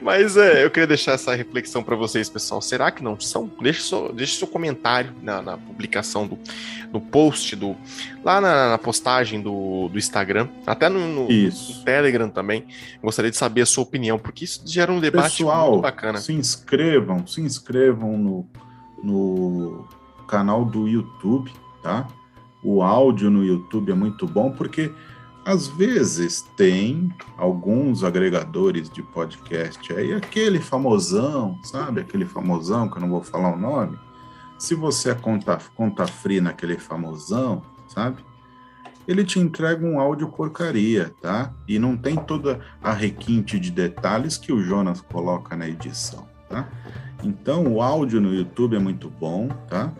Mas eu queria deixar essa reflexão para vocês, pessoal. Será que não são? Deixe seu comentário na publicação no post, lá na postagem do Instagram, até no Telegram também. Gostaria de saber a sua opinião, porque isso gera um debate muito bacana. Se inscrevam no canal do YouTube, tá? O áudio no YouTube é muito bom, porque às vezes tem alguns agregadores de podcast aí, aquele famosão, sabe? Aquele famosão que eu não vou falar o nome. Se você é conta fria naquele famosão, sabe? Ele te entrega um áudio porcaria, tá? E não tem toda a requinte de detalhes que o Jonas coloca na edição, tá? Então, o áudio no YouTube é muito bom, tá?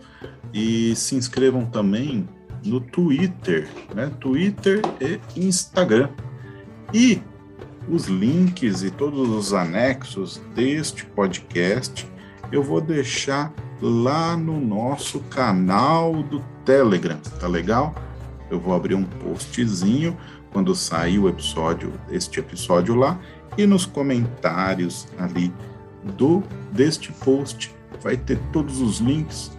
E se inscrevam também no Twitter, né? Twitter e Instagram. E os links e todos os anexos deste podcast eu vou deixar lá no nosso canal do Telegram, tá legal? Eu vou abrir um postzinho quando sair este episódio lá, e nos comentários ali deste post vai ter todos os links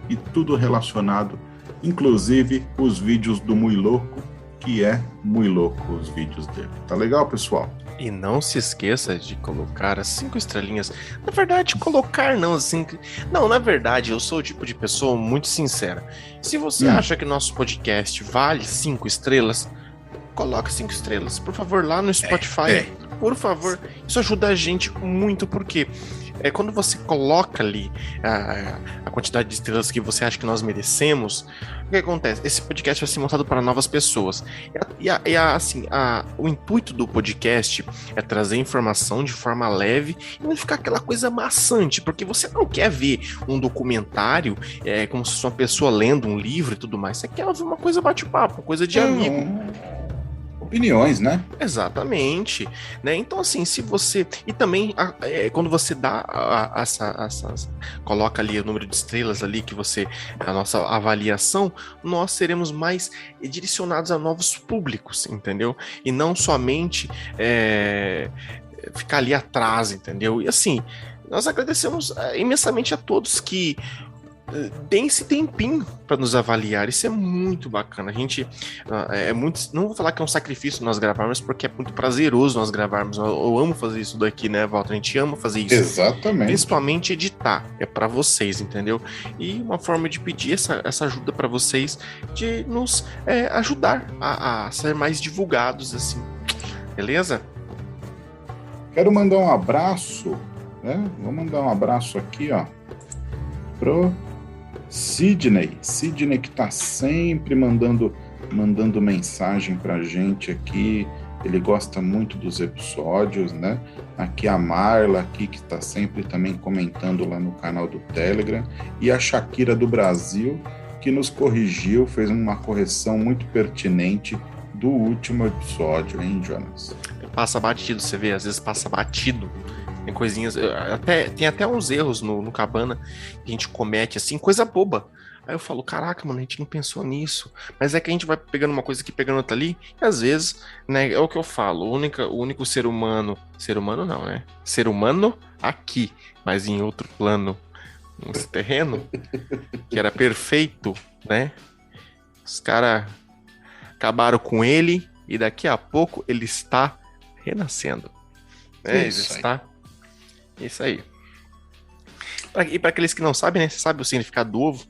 e tudo relacionado, inclusive os vídeos do Mui Louco, que é Mui Louco os vídeos dele. Tá legal, pessoal? E não se esqueça de colocar as 5 estrelinhas. Na verdade, colocar não, assim. Não, na verdade, eu sou o tipo de pessoa muito sincera. Se você acha que nosso podcast vale 5 estrelas, coloca 5 estrelas. Por favor, lá no Spotify. Por favor, isso ajuda a gente muito, porque quando você coloca ali a quantidade de estrelas que você acha que nós merecemos, o que acontece? Esse podcast vai ser mostrado para novas pessoas. O intuito do podcast é trazer informação de forma leve e não ficar aquela coisa maçante, porque você não quer ver um documentário como se fosse uma pessoa lendo um livro e tudo mais. Você quer ver uma coisa bate-papo, coisa de amigo. Opiniões, né? Exatamente, né? Então, assim, se você... E também, quando você dá coloca ali o número de estrelas ali, a nossa avaliação, nós seremos mais direcionados a novos públicos, entendeu? E não somente ficar ali atrás, entendeu? E assim, nós agradecemos imensamente a todos que tem esse tempinho para nos avaliar. Isso é muito bacana. A gente não vou falar que é um sacrifício nós gravarmos, porque é muito prazeroso nós gravarmos. Eu amo fazer isso daqui, né, Walter? A gente ama fazer isso. Exatamente. Principalmente editar. É para vocês, entendeu? E uma forma de pedir essa ajuda para vocês, de nos ajudar a ser mais divulgados, assim. Beleza? Quero mandar um abraço, né? Vou mandar um abraço aqui, ó, pro Sidney que tá sempre mandando mensagem pra gente aqui. Ele gosta muito dos episódios, né? Aqui a Marla aqui, que tá sempre também comentando lá no canal do Telegram, e a Shakira do Brasil, que nos corrigiu, fez uma correção muito pertinente do último episódio, hein, Jonas? Passa batido, você vê, às vezes passa batido. Tem coisinhas, tem até uns erros no Cabana que a gente comete, assim, coisa boba. Aí eu falo, caraca, mano, a gente não pensou nisso. Mas é que a gente vai pegando uma coisa aqui, pegando outra ali, e às vezes, né, é o que eu falo, o único ser humano não, né? Ser humano aqui, mas em outro plano, nesse terreno, que era perfeito, né? Os caras acabaram com ele, e daqui a pouco ele está renascendo. Isso aí. E para aqueles que não sabem, né? Você sabe o significado do ovo?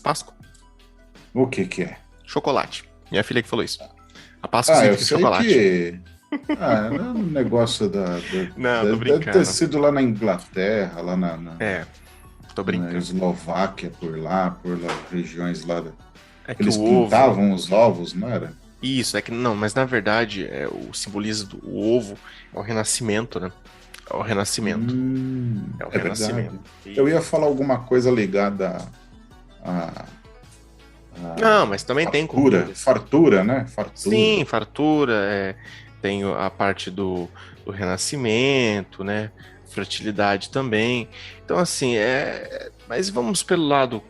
Páscoa? O que é? Chocolate. Minha filha que falou isso. A Páscoa significa chocolate. Que... não é um negócio Não, tô brincando. Deve ter sido lá na Inglaterra, lá tô brincando. Na Eslováquia, por lá, regiões lá. Eles pintavam os ovos, não era? Isso, não, mas na verdade o simbolismo do ovo é o renascimento, né? É o renascimento. É o renascimento. Eu ia falar alguma coisa ligada a não, mas também tem fartura, né? Fartura. Sim, fartura. Tem a parte do renascimento, né? Fertilidade também. Então, assim, mas vamos pelo lado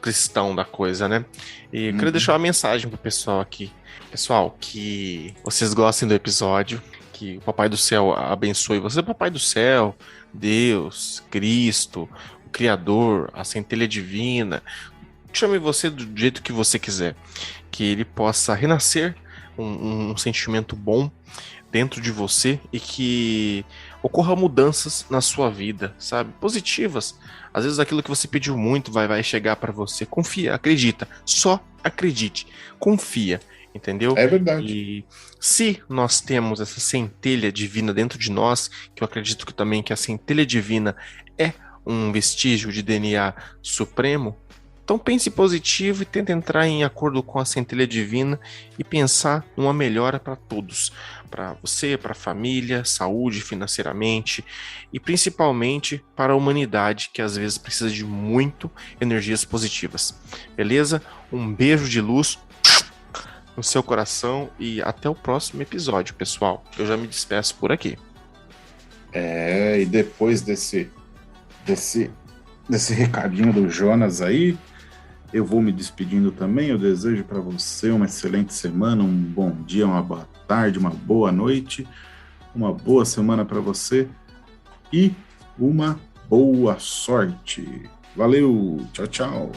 cristão da coisa, né? E eu queria deixar uma mensagem pro pessoal aqui. Pessoal, que vocês gostem do episódio, que o Papai do Céu abençoe você, Papai do Céu, Deus, Cristo, o Criador, a centelha divina, chame você do jeito que você quiser, que ele possa renascer um sentimento bom dentro de você e que ocorra mudanças na sua vida, sabe? Positivas. Às vezes aquilo que você pediu muito vai chegar para você. Confia, acredita, só acredite, confia. Entendeu? É verdade. E se nós temos essa centelha divina dentro de nós, que eu acredito que também que a centelha divina é um vestígio de DNA supremo, então pense positivo e tente entrar em acordo com a centelha divina e pensar numa melhora para todos, para você, para a família, saúde, financeiramente e principalmente para a humanidade, que às vezes precisa de muito energias positivas. Beleza? Um beijo de luz no seu coração e até o próximo episódio, pessoal. Eu já me despeço por aqui. E depois desse recadinho do Jonas aí, eu vou me despedindo também. Eu desejo para você uma excelente semana, um bom dia, uma boa tarde, uma boa noite, uma boa semana para você e uma boa sorte. Valeu, tchau, tchau.